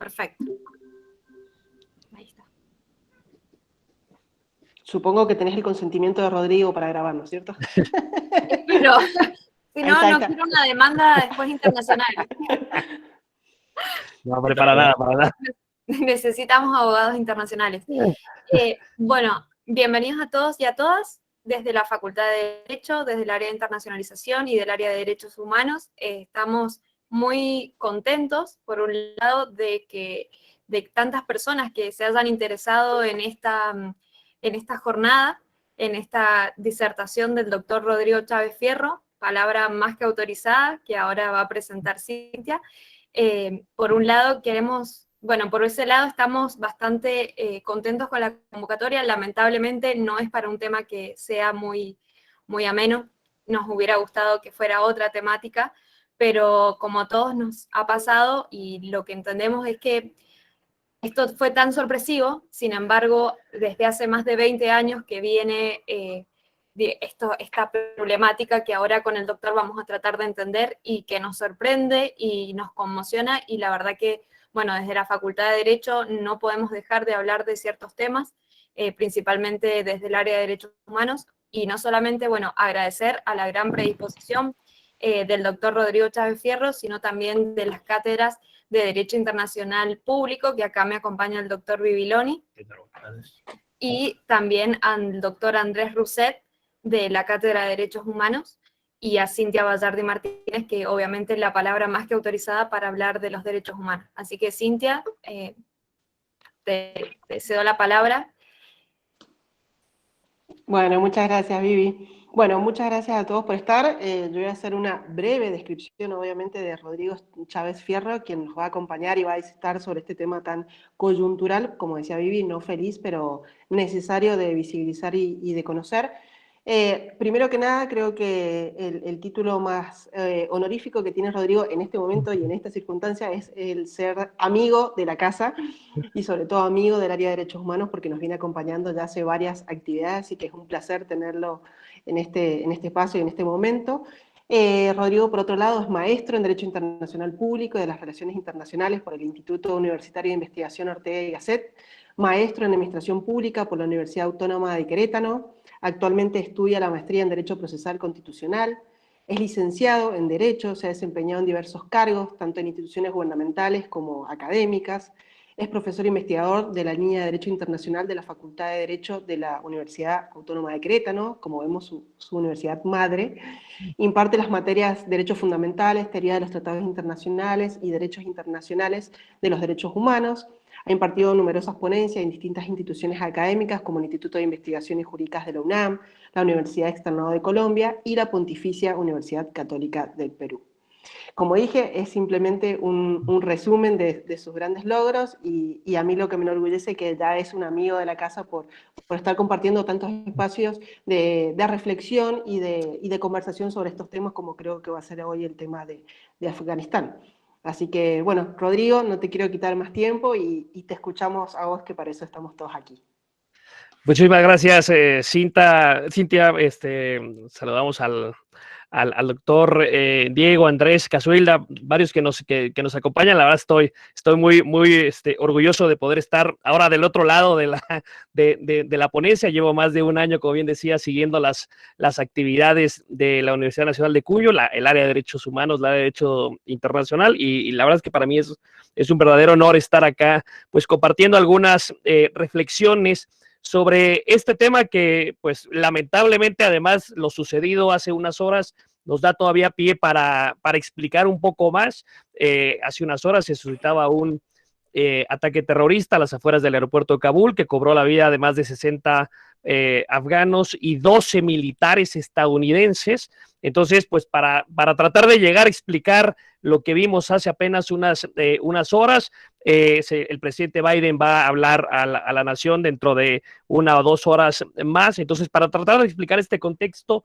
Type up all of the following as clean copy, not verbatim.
Perfecto. Ahí está. Supongo que tenés el consentimiento de Rodrigo para grabar, ¿no es cierto? Pero, si no, está. no quiero una demanda después internacional. No, hombre, para nada. Necesitamos abogados internacionales. Bueno, bienvenidos a todos y a todas. Desde la Facultad de Derecho, desde el área de internacionalización y del área de derechos humanos, estamos muy contentos, por un lado, de tantas personas que se hayan interesado en esta jornada, en esta disertación del doctor Rodrigo Chávez Fierro, palabra más que autorizada, que ahora va a presentar Cintia. Por un lado por ese lado estamos bastante contentos con la convocatoria. Lamentablemente no es para un tema que sea muy, muy ameno. Nos hubiera gustado que fuera otra temática, pero como a todos nos ha pasado y lo que entendemos es que esto fue tan sorpresivo, sin embargo, desde hace más de 20 años que viene esta problemática que ahora con el doctor vamos a tratar de entender y que nos sorprende y nos conmociona, y la verdad que, bueno, desde la Facultad de Derecho no podemos dejar de hablar de ciertos temas, principalmente desde el área de derechos humanos, y no solamente, bueno, agradecer a la gran predisposición del doctor Rodrigo Chávez Fierro, sino también de las cátedras de Derecho Internacional Público, que acá me acompaña el doctor Bibiloni, y también al doctor Andrés Rousset, de la Cátedra de Derechos Humanos, y a Cintia Vallardi Martínez, que obviamente es la palabra más que autorizada para hablar de los derechos humanos. Así que, Cintia, te cedo la palabra. Bueno, muchas gracias, Vivi. Bueno, muchas gracias a todos por estar. Yo voy a hacer una breve descripción, obviamente, de Rodrigo Chávez Fierro, quien nos va a acompañar y va a dissertar sobre este tema tan coyuntural, como decía Vivi, no feliz, pero necesario de visibilizar y de conocer. Primero que nada, creo que el título más honorífico que tiene Rodrigo en este momento y en esta circunstancia es el ser amigo de la casa y sobre todo amigo del área de derechos humanos, porque nos viene acompañando ya hace varias actividades y que es un placer tenerlo en este espacio y en este momento. Rodrigo, por otro lado, es maestro en Derecho Internacional Público y de las Relaciones Internacionales por el Instituto Universitario de Investigación Ortega y Gasset, maestro en Administración Pública por la Universidad Autónoma de Querétaro. Actualmente estudia la maestría en Derecho Procesal Constitucional. Es licenciado en Derecho, se ha desempeñado en diversos cargos, tanto en instituciones gubernamentales como académicas. Es profesor investigador de la línea de Derecho Internacional de la Facultad de Derecho de la Universidad Autónoma de Querétaro, como vemos su universidad madre. Imparte las materias Derechos Fundamentales, Teoría de los Tratados Internacionales y Derechos Internacionales de los Derechos Humanos. Ha impartido numerosas ponencias en distintas instituciones académicas como el Instituto de Investigaciones Jurídicas de la UNAM, la Universidad Externado de Colombia y la Pontificia Universidad Católica del Perú. Como dije, es simplemente un resumen de sus grandes logros y a mí lo que me enorgullece es que ya es un amigo de la casa por estar compartiendo tantos espacios de reflexión y de conversación sobre estos temas, como creo que va a ser hoy el tema de Afganistán. Así que, bueno, Rodrigo, no te quiero quitar más tiempo y te escuchamos a vos, que para eso estamos todos aquí. Muchísimas gracias, Cintia. Saludamos al doctor Diego, Andrés, Casuilda, varios que nos acompañan. La verdad estoy muy orgulloso de poder estar ahora del otro lado de la ponencia. Llevo más de un año, como bien decía, siguiendo las actividades de la Universidad Nacional de Cuyo, el área de Derechos Humanos, el área de Derecho Internacional, y la verdad es que para mí es un verdadero honor estar acá, pues compartiendo algunas reflexiones sobre este tema que, pues, lamentablemente, además, lo sucedido hace unas horas nos da todavía pie para explicar un poco más. Hace unas horas se suscitaba un ataque terrorista a las afueras del aeropuerto de Kabul que cobró la vida de más de 60 afganos y 12 militares estadounidenses. Entonces, pues para tratar de llegar a explicar lo que vimos hace apenas unas horas, el presidente Biden va a hablar a la nación dentro de 1 o 2 horas más. Entonces, para tratar de explicar este contexto,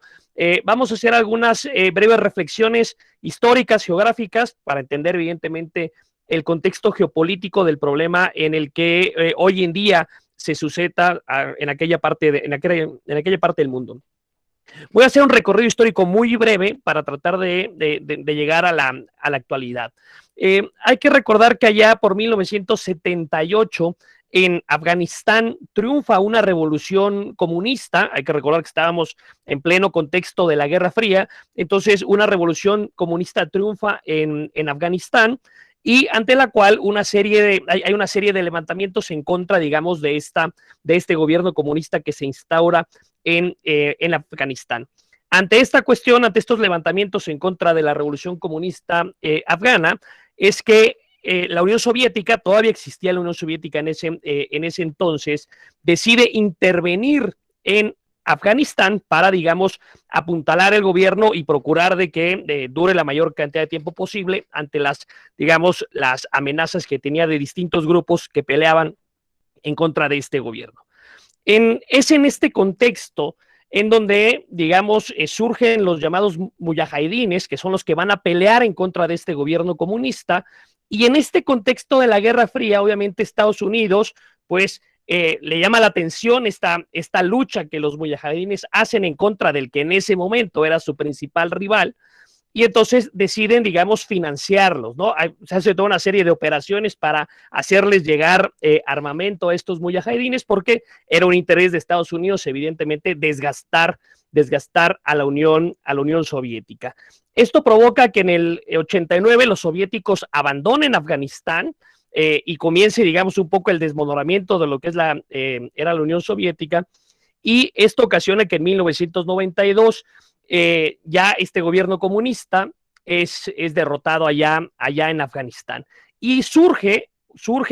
vamos a hacer algunas breves reflexiones históricas, geográficas, para entender evidentemente el contexto geopolítico del problema en el que hoy en día se suscita en aquella parte del mundo. Voy a hacer un recorrido histórico muy breve para tratar de llegar a la actualidad. Hay que recordar que allá por 1978 en Afganistán triunfa una revolución comunista. Hay que recordar que estábamos en pleno contexto de la Guerra Fría, entonces una revolución comunista triunfa en Afganistán, y ante la cual hay una serie de levantamientos en contra, digamos, de este gobierno comunista que se instaura en Afganistán. Ante esta cuestión, ante estos levantamientos en contra de la revolución comunista afgana, es que la Unión Soviética, todavía existía la Unión Soviética en ese entonces, decide intervenir en Afganistán para, digamos, apuntalar el gobierno y procurar de que dure la mayor cantidad de tiempo posible ante las amenazas que tenía de distintos grupos que peleaban en contra de este gobierno. Es en este contexto en donde, digamos, surgen los llamados mujahidines, que son los que van a pelear en contra de este gobierno comunista. Y en este contexto de la Guerra Fría, obviamente Estados Unidos, pues, le llama la atención esta lucha que los mujahidines hacen en contra del que en ese momento era su principal rival, y entonces deciden, digamos, financiarlos, ¿no? Se hace toda una serie de operaciones para hacerles llegar armamento a estos mujahidines, porque era un interés de Estados Unidos, evidentemente, desgastar a la Unión Soviética. Esto provoca que en el 89 los soviéticos abandonen Afganistán y comience, digamos, un poco el desmoronamiento de lo que era la Unión Soviética, y esto ocasiona que en 1992 ya este gobierno comunista es derrotado allá en Afganistán. Y surge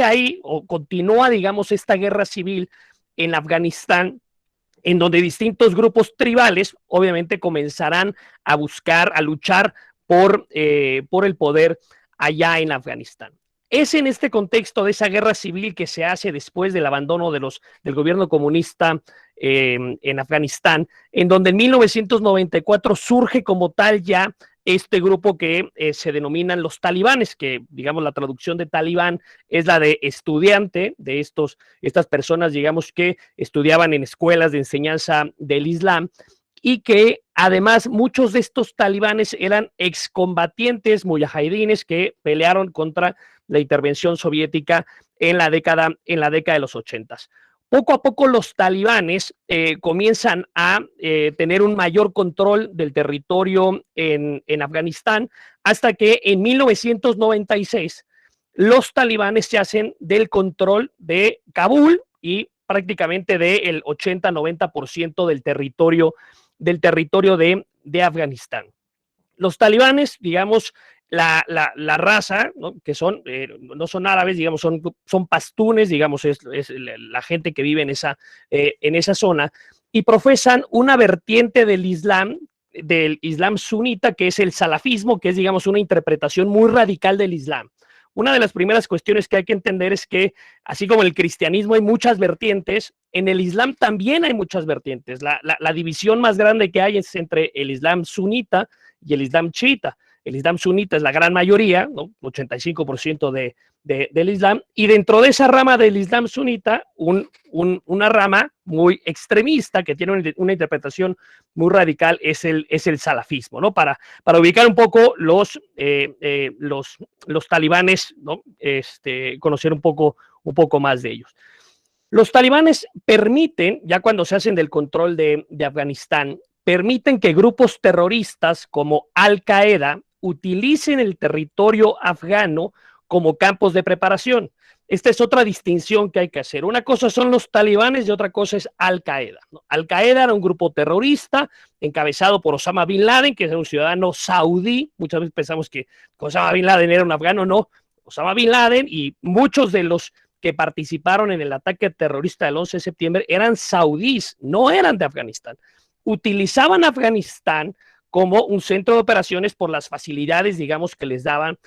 ahí, o continúa, digamos, esta guerra civil en Afganistán, en donde distintos grupos tribales obviamente comenzarán a luchar por el poder allá en Afganistán. Es en este contexto de esa guerra civil que se hace después del abandono del gobierno comunista en Afganistán, en donde en 1994 surge como tal ya este grupo que se denominan los talibanes, que, digamos, la traducción de talibán es la de estudiante, de estas personas, digamos, que estudiaban en escuelas de enseñanza del Islam, y que además muchos de estos talibanes eran excombatientes mujahidines que pelearon contra la intervención soviética en la década de los 80. Poco a poco los talibanes comienzan a tener un mayor control del territorio en Afganistán, hasta que en 1996 los talibanes se hacen del control de Kabul y prácticamente del 80-90% del territorio de Afganistán. Los talibanes, digamos, la raza, ¿no? Que no son árabes, digamos, son pastunes, digamos, es la gente que vive en esa zona, y profesan una vertiente del Islam sunita, que es el salafismo, que es, digamos, una interpretación muy radical del Islam. Una de las primeras cuestiones que hay que entender es que, así como en el cristianismo hay muchas vertientes, en el Islam también hay muchas vertientes. La división más grande que hay es entre el Islam sunita y el Islam chiita. El Islam sunita es la gran mayoría, ¿no? 85% del Islam, y dentro de esa rama del Islam sunita, una rama muy extremista que tiene una interpretación muy radical es el salafismo, ¿no? Para ubicar un poco los talibanes, ¿no? Conocer un poco más de ellos. Los talibanes permiten, ya cuando se hacen del control de Afganistán, permiten que grupos terroristas como Al-Qaeda utilicen el territorio afgano como campos de preparación. Esta es otra distinción que hay que hacer. Una cosa son los talibanes y otra cosa es Al-Qaeda, ¿no? Al-Qaeda era un grupo terrorista encabezado por Osama Bin Laden, que era un ciudadano saudí. Muchas veces pensamos que Osama Bin Laden era un afgano. No, Osama Bin Laden y muchos de los que participaron en el ataque terrorista del 11 de septiembre eran saudíes, no eran de Afganistán. Utilizaban Afganistán como un centro de operaciones por las facilidades, digamos, que les daban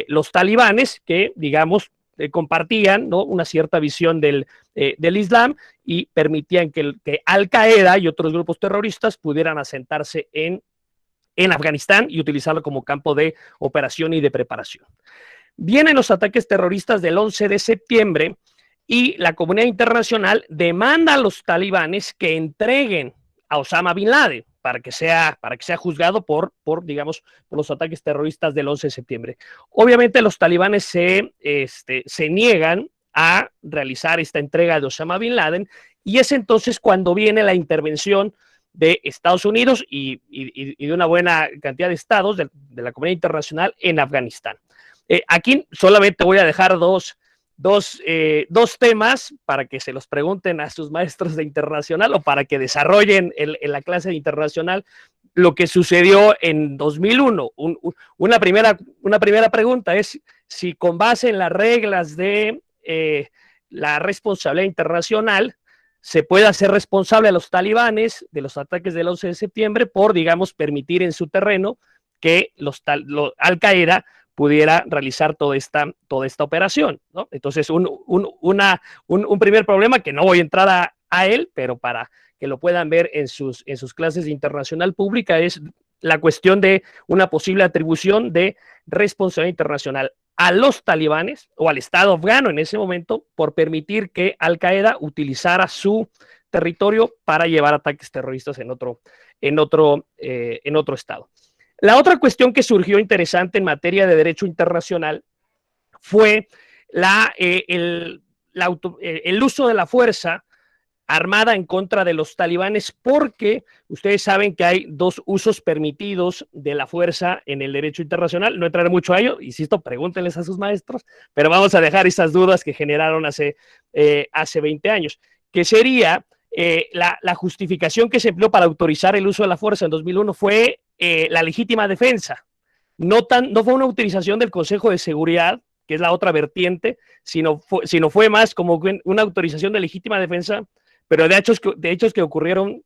los talibanes, que, digamos, compartían, ¿no? Una cierta visión del Islam, y permitían que Al-Qaeda y otros grupos terroristas pudieran asentarse en Afganistán y utilizarlo como campo de operación y de preparación. Vienen los ataques terroristas del 11 de septiembre y la comunidad internacional demanda a los talibanes que entreguen a Osama Bin Laden, para que sea juzgado por digamos, por los ataques terroristas del 11 de septiembre. Obviamente los talibanes se niegan a realizar esta entrega de Osama Bin Laden, y es entonces cuando viene la intervención de Estados Unidos y de una buena cantidad de estados de la comunidad internacional en Afganistán. Aquí solamente voy a dejar dos temas para que se los pregunten a sus maestros de internacional o para que desarrollen en la clase de internacional lo que sucedió en 2001. Una primera pregunta es si, con base en las reglas de la responsabilidad internacional, se puede hacer responsable a los talibanes de los ataques del 11 de septiembre por, digamos, permitir en su terreno que Al-Qaeda pudiera realizar toda esta operación, ¿no? Entonces, un primer problema, que no voy a entrar a él, pero para que lo puedan ver en sus clases de internacional pública, es la cuestión de una posible atribución de responsabilidad internacional a los talibanes o al Estado afgano en ese momento por permitir que Al-Qaeda utilizara su territorio para llevar ataques terroristas en otro estado. La otra cuestión que surgió interesante en materia de derecho internacional fue el uso de la fuerza armada en contra de los talibanes, porque ustedes saben que hay dos usos permitidos de la fuerza en el derecho internacional. No entraré mucho a ello, insisto, pregúntenles a sus maestros, pero vamos a dejar esas dudas que generaron hace 20 años, que sería la justificación que se empleó para autorizar el uso de la fuerza en 2001 fue la legítima defensa. No fue una utilización del Consejo de Seguridad, que es la otra vertiente, sino fue más como una autorización de legítima defensa, pero de hechos que ocurrieron,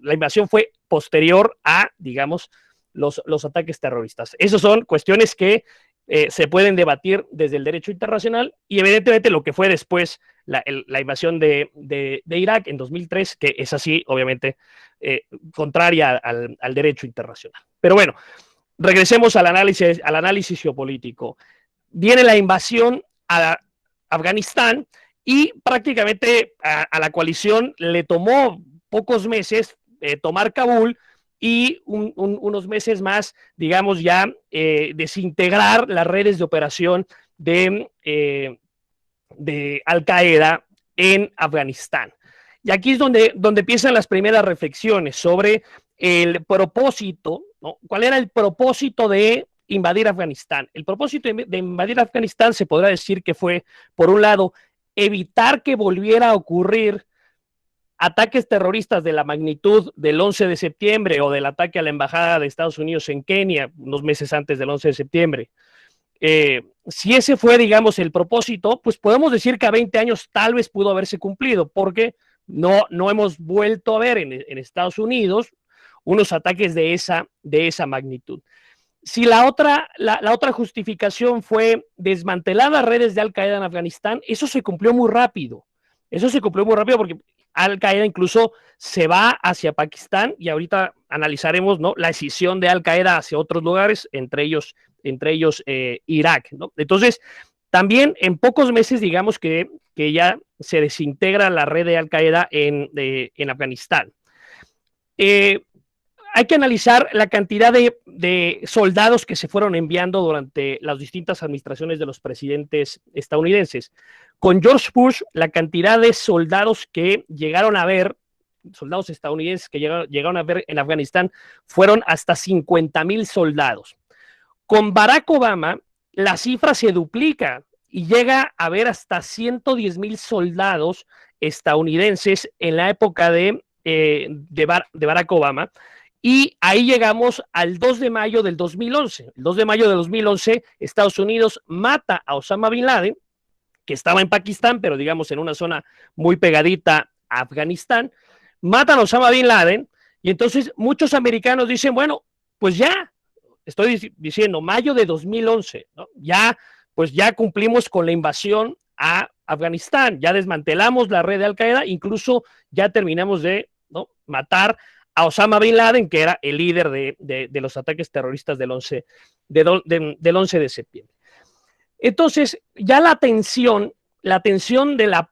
la invasión fue posterior a, digamos, los ataques terroristas. Esas son cuestiones que se pueden debatir desde el derecho internacional, y evidentemente lo que fue después la invasión de Irak en 2003, que es así, obviamente, contraria al derecho internacional. Pero bueno, regresemos al análisis geopolítico. Viene la invasión a Afganistán y prácticamente a la coalición le tomó pocos meses tomar Kabul y unos meses más, digamos, ya desintegrar las redes de operación de Al-Qaeda en Afganistán. Y aquí es donde empiezan las primeras reflexiones sobre el propósito, ¿no? ¿Cuál era el propósito de invadir Afganistán? El propósito de invadir Afganistán se podrá decir que fue, por un lado, evitar que volviera a ocurrir ataques terroristas de la magnitud del 11 de septiembre o del ataque a la embajada de Estados Unidos en Kenia unos meses antes del 11 de septiembre. Si ese fue, digamos, el propósito, pues podemos decir que a 20 años tal vez pudo haberse cumplido, porque no hemos vuelto a ver en Estados Unidos unos ataques de esa magnitud. Si la otra justificación fue desmantelar las redes de Al-Qaeda en Afganistán, eso se cumplió muy rápido. Porque Al-Qaeda incluso se va hacia Pakistán, y ahorita analizaremos, ¿no?, la escisión de Al-Qaeda hacia otros lugares, entre ellos Irak, ¿no? Entonces, también en pocos meses, digamos que ya se desintegra la red de Al-Qaeda en Afganistán. Hay que analizar la cantidad de soldados que se fueron enviando durante las distintas administraciones de los presidentes estadounidenses. Con George Bush, la cantidad de soldados que llegaron a ver, soldados estadounidenses que llegaron a ver en Afganistán, fueron hasta 50,000 soldados. Con Barack Obama, la cifra se duplica y llega a haber hasta 110,000 soldados estadounidenses en la época de Barack Obama. Y ahí llegamos al 2 de mayo del 2011. El 2 de mayo del 2011, Estados Unidos mata a Osama Bin Laden, que estaba en Pakistán, pero digamos en una zona muy pegadita a Afganistán. Matan a Osama Bin Laden, y entonces muchos americanos dicen, bueno, pues ya, estoy diciendo, mayo de 2011, ¿no? Ya cumplimos con la invasión a Afganistán, ya desmantelamos la red de Al-Qaeda, incluso ya terminamos de, ¿no?, matar a Osama Bin Laden, que era el líder de los ataques terroristas del 11 de septiembre. Entonces, ya la tensión de la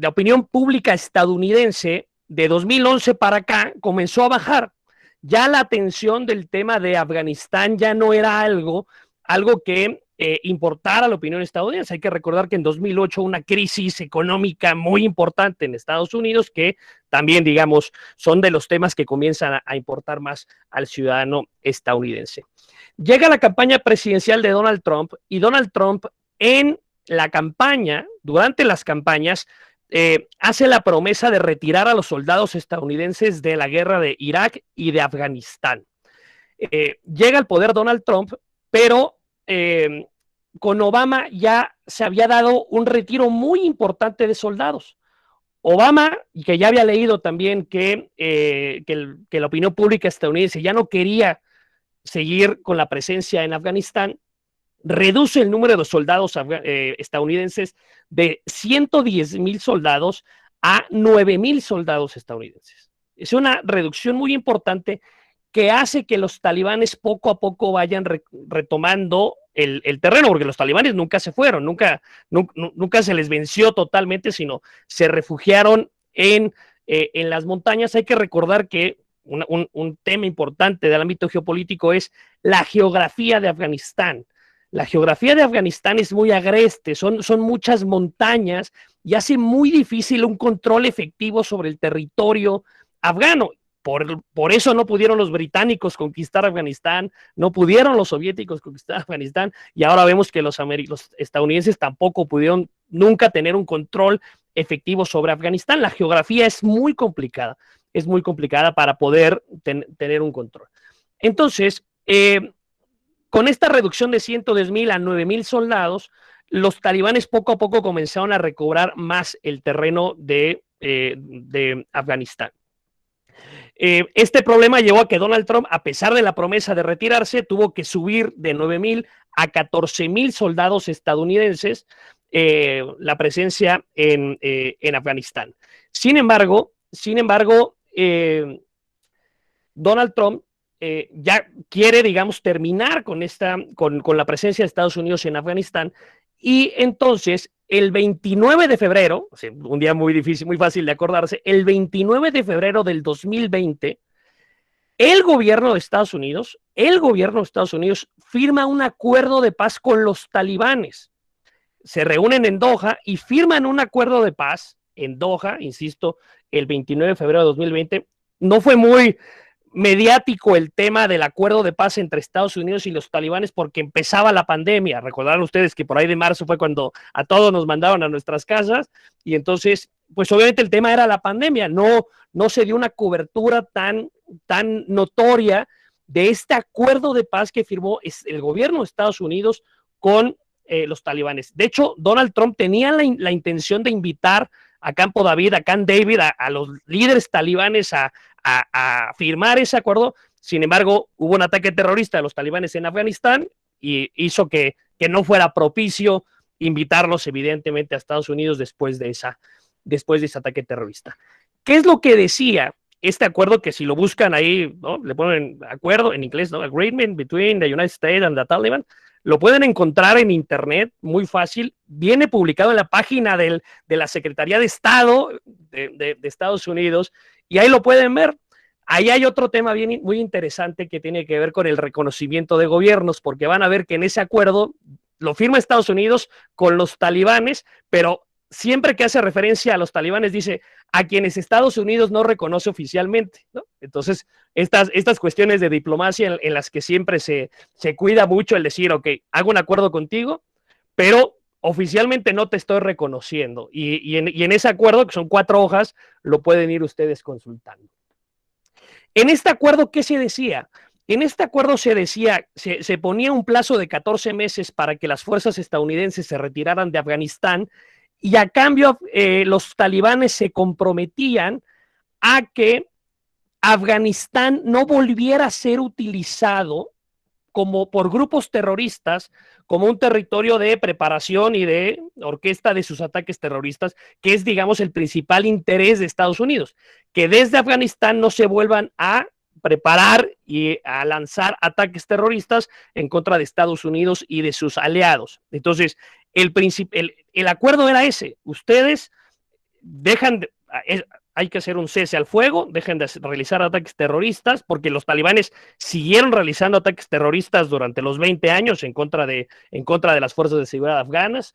opinión pública estadounidense de 2011 para acá comenzó a bajar. Ya la atención del tema de Afganistán ya no era algo que importara la opinión estadounidense. Hay que recordar que en 2008 una crisis económica muy importante en Estados Unidos, que también, digamos, son de los temas que comienzan a importar más al ciudadano estadounidense. Llega la campaña presidencial de Donald Trump, y Donald Trump en la campaña, durante las campañas, hace la promesa de retirar a los soldados estadounidenses de la guerra de Irak y de Afganistán. Llega al poder Donald Trump, pero con Obama ya se había dado un retiro muy importante de soldados. Obama, y que ya había leído también que la opinión pública estadounidense ya no quería seguir con la presencia en Afganistán, reduce el número de soldados estadounidenses de 110,000 soldados a 9,000 soldados estadounidenses. Es una reducción muy importante que hace que los talibanes poco a poco vayan retomando el terreno, porque los talibanes nunca se fueron, nunca se les venció totalmente, sino se refugiaron en las montañas. Hay que recordar que un tema importante del ámbito geopolítico es la geografía de Afganistán. La geografía de Afganistán es muy agreste, son muchas montañas y hace muy difícil un control efectivo sobre el territorio afgano. Por eso no pudieron los británicos conquistar Afganistán, no pudieron los soviéticos conquistar Afganistán, y ahora vemos que los estadounidenses tampoco pudieron nunca tener un control efectivo sobre Afganistán. La geografía es muy complicada para poder tener un control. Entonces, con esta reducción de 110,000 a 9,000 soldados, los talibanes poco a poco comenzaron a recobrar más el terreno de Afganistán. Este problema llevó a que Donald Trump, a pesar de la promesa de retirarse, tuvo que subir de 9,000 a 14,000 soldados estadounidenses la presencia en Afganistán. Sin embargo, Donald Trump ya quiere, digamos, terminar con la presencia de Estados Unidos en Afganistán, y entonces el 29 de febrero, o sea, un día muy difícil, muy fácil de acordarse, el 29 de febrero del 2020, el gobierno de Estados Unidos firma un acuerdo de paz con los talibanes. Se reúnen en Doha y firman un acuerdo de paz en Doha, insisto, el 29 de febrero de 2020. No fue muy mediático el tema del acuerdo de paz entre Estados Unidos y los talibanes porque empezaba la pandemia. Recordarán ustedes que por ahí de marzo fue cuando a todos nos mandaron a nuestras casas, y entonces, pues obviamente el tema era la pandemia. No se dio una cobertura tan notoria de este acuerdo de paz que firmó el gobierno de Estados Unidos con los talibanes. De hecho, Donald Trump tenía la intención de invitar a Camp David, a los líderes talibanes a firmar ese acuerdo. Sin embargo, hubo un ataque terrorista de los talibanes en Afganistán y hizo que no fuera propicio invitarlos, evidentemente, a Estados Unidos después de ese ataque terrorista. ¿Qué es lo que decía este acuerdo? Que si lo buscan ahí, ¿no? Le ponen acuerdo en inglés, ¿no? Agreement between the United States and the Taliban. Lo pueden encontrar en internet, muy fácil. Viene publicado en la página de la Secretaría de Estado de Estados Unidos, y ahí lo pueden ver. Ahí hay otro tema muy interesante que tiene que ver con el reconocimiento de gobiernos, porque van a ver que en ese acuerdo lo firma Estados Unidos con los talibanes, pero siempre que hace referencia a los talibanes dice a quienes Estados Unidos no reconoce oficialmente, ¿no? Entonces, estas cuestiones de diplomacia en las que siempre se cuida mucho el decir, ok, hago un acuerdo contigo, pero oficialmente no te estoy reconociendo. Y en ese acuerdo, que son 4 hojas, lo pueden ir ustedes consultando. En este acuerdo, ¿qué se decía? En este acuerdo se ponía un plazo de 14 meses para que las fuerzas estadounidenses se retiraran de Afganistán, y a cambio los talibanes se comprometían a que Afganistán no volviera a ser utilizado por grupos terroristas como un territorio de preparación y de orquesta de sus ataques terroristas, que es, digamos, el principal interés de Estados Unidos, que desde Afganistán no se vuelvan a preparar y a lanzar ataques terroristas en contra de Estados Unidos y de sus aliados. Entonces, el acuerdo era ese: ustedes hay que hacer un cese al fuego, dejen de realizar ataques terroristas, porque los talibanes siguieron realizando ataques terroristas durante los 20 años en contra de las fuerzas de seguridad afganas.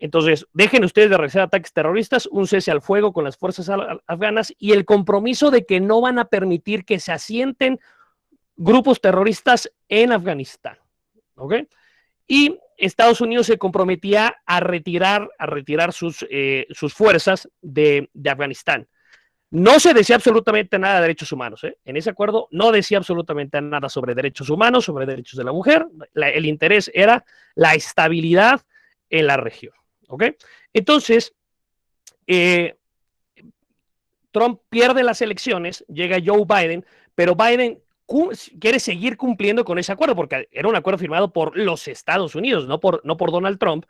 Entonces, dejen ustedes de realizar ataques terroristas, un cese al fuego con las fuerzas afganas y el compromiso de que no van a permitir que se asienten grupos terroristas en Afganistán. ¿Ok? Y Estados Unidos se comprometía a retirar sus fuerzas de Afganistán. No se decía absolutamente nada de derechos humanos. En ese acuerdo no decía absolutamente nada sobre derechos humanos, sobre derechos de la mujer. El interés era la estabilidad en la región. ¿Ok? Entonces, Trump pierde las elecciones, llega Joe Biden, pero Biden quiere seguir cumpliendo con ese acuerdo, porque era un acuerdo firmado por los Estados Unidos, no por Donald Trump,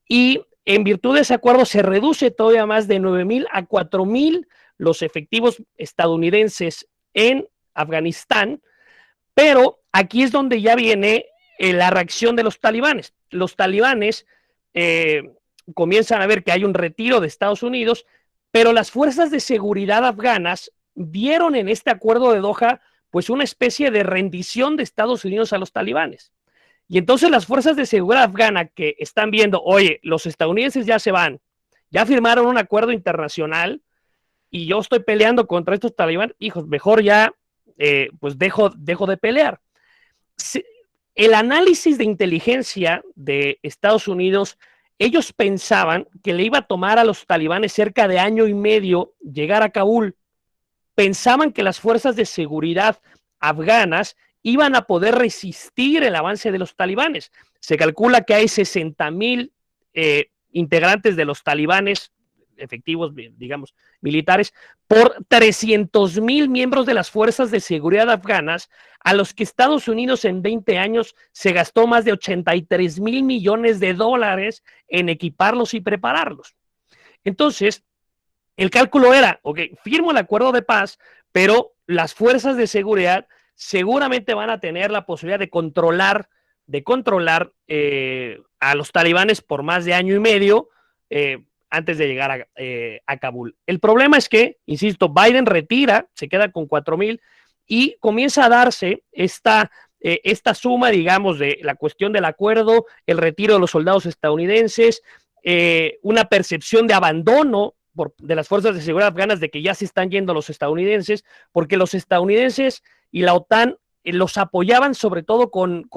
y en virtud de ese acuerdo se reduce todavía más de 9,000 a 4,000 los efectivos estadounidenses en Afganistán, pero aquí es donde ya viene la reacción de los talibanes. Los talibanes comienzan a ver que hay un retiro de Estados Unidos, pero las fuerzas de seguridad afganas vieron en este acuerdo de Doha pues una especie de rendición de Estados Unidos a los talibanes. Y entonces las fuerzas de seguridad afgana que están viendo, oye, los estadounidenses ya se van, ya firmaron un acuerdo internacional y yo estoy peleando contra estos talibanes, hijos, mejor ya pues dejo de pelear. El análisis de inteligencia de Estados Unidos, ellos pensaban que le iba a tomar a los talibanes cerca de 1 año y medio llegar a Kabul. Pensaban que las fuerzas de seguridad afganas iban a poder resistir el avance de los talibanes. Se calcula que hay 60,000 integrantes de los talibanes, efectivos, digamos, militares, por 300,000 miembros de las fuerzas de seguridad afganas, a los que Estados Unidos en 20 años se gastó más de 83,000 millones de dólares en equiparlos y prepararlos. Entonces, el cálculo era, ok, firmo el acuerdo de paz, pero las fuerzas de seguridad seguramente van a tener la posibilidad de controlar a los talibanes por más de 1 año y medio antes de llegar a Kabul. El problema es que, insisto, Biden retira, se queda con 4,000 y comienza a darse esta suma, digamos, de la cuestión del acuerdo, el retiro de los soldados estadounidenses, una percepción de abandono de las fuerzas de seguridad afganas de que ya se están yendo los estadounidenses, porque los estadounidenses y la OTAN los apoyaban sobre todo con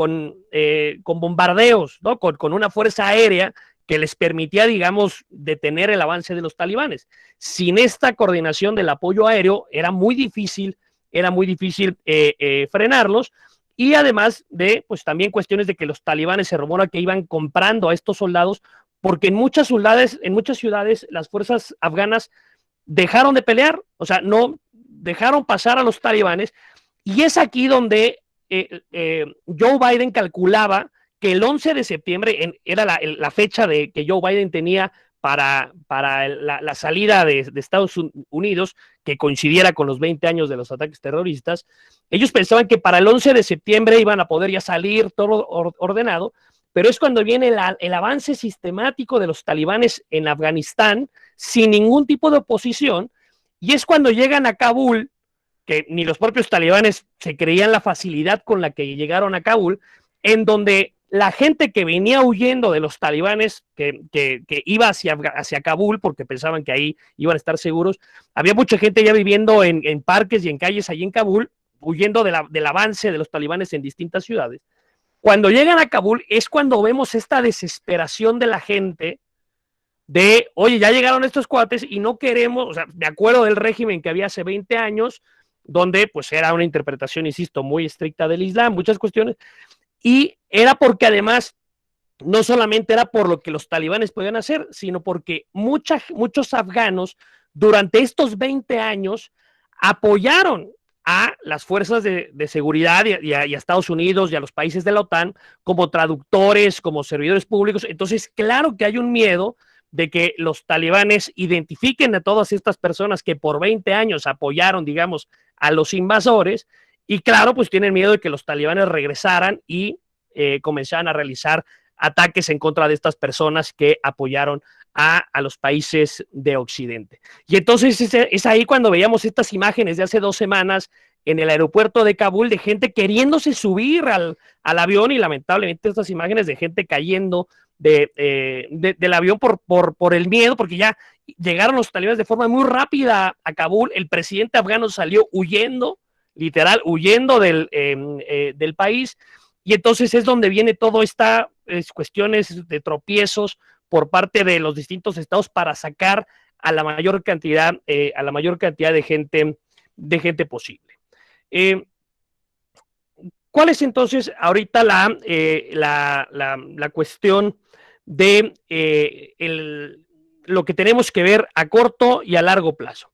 bombardeos, ¿no? Con una fuerza aérea que les permitía, digamos, detener el avance de los talibanes. Sin esta coordinación del apoyo aéreo era muy difícil frenarlos, y además de, pues también cuestiones de que los talibanes se rumora que iban comprando a estos soldados, porque en muchas ciudades las fuerzas afganas dejaron de pelear, o sea, no dejaron pasar a los talibanes, y es aquí donde Joe Biden calculaba que el 11 de septiembre era la fecha que Joe Biden tenía para la salida de Estados Unidos, que coincidiera con los 20 años de los ataques terroristas. Ellos pensaban que para el 11 de septiembre iban a poder ya salir todo ordenado, pero es cuando viene el avance sistemático de los talibanes en Afganistán sin ningún tipo de oposición, y es cuando llegan a Kabul, que ni los propios talibanes se creían la facilidad con la que llegaron a Kabul, en donde la gente que venía huyendo de los talibanes, que iba hacia Kabul porque pensaban que ahí iban a estar seguros, había mucha gente ya viviendo en parques y en calles allí en Kabul, huyendo del avance de los talibanes en distintas ciudades. Cuando llegan a Kabul es cuando vemos esta desesperación de la gente de, oye, ya llegaron estos cuates y no queremos, o sea, me acuerdo del régimen que había hace 20 años, donde pues era una interpretación, insisto, muy estricta del Islam, muchas cuestiones, y era porque además no solamente era por lo que los talibanes podían hacer, sino porque muchos afganos durante estos 20 años apoyaron a las fuerzas de seguridad y a Estados Unidos y a los países de la OTAN como traductores, como servidores públicos. Entonces, claro que hay un miedo de que los talibanes identifiquen a todas estas personas que por 20 años apoyaron, digamos, a los invasores, y claro, pues tienen miedo de que los talibanes regresaran y comenzaran a realizar ataques en contra de estas personas que apoyaron a los países de Occidente. Y entonces es ahí cuando veíamos estas imágenes de hace 2 semanas en el aeropuerto de Kabul de gente queriéndose subir al avión, y lamentablemente estas imágenes de gente cayendo del avión por el miedo, porque ya llegaron los talibanes de forma muy rápida a Kabul. El presidente afgano salió huyendo, literal, huyendo del país, y entonces es donde viene todo esta cuestiones de tropiezos por parte de los distintos estados para sacar a la mayor cantidad de gente posible. ¿Cuál es entonces ahorita la cuestión de lo que tenemos que ver a corto y a largo plazo?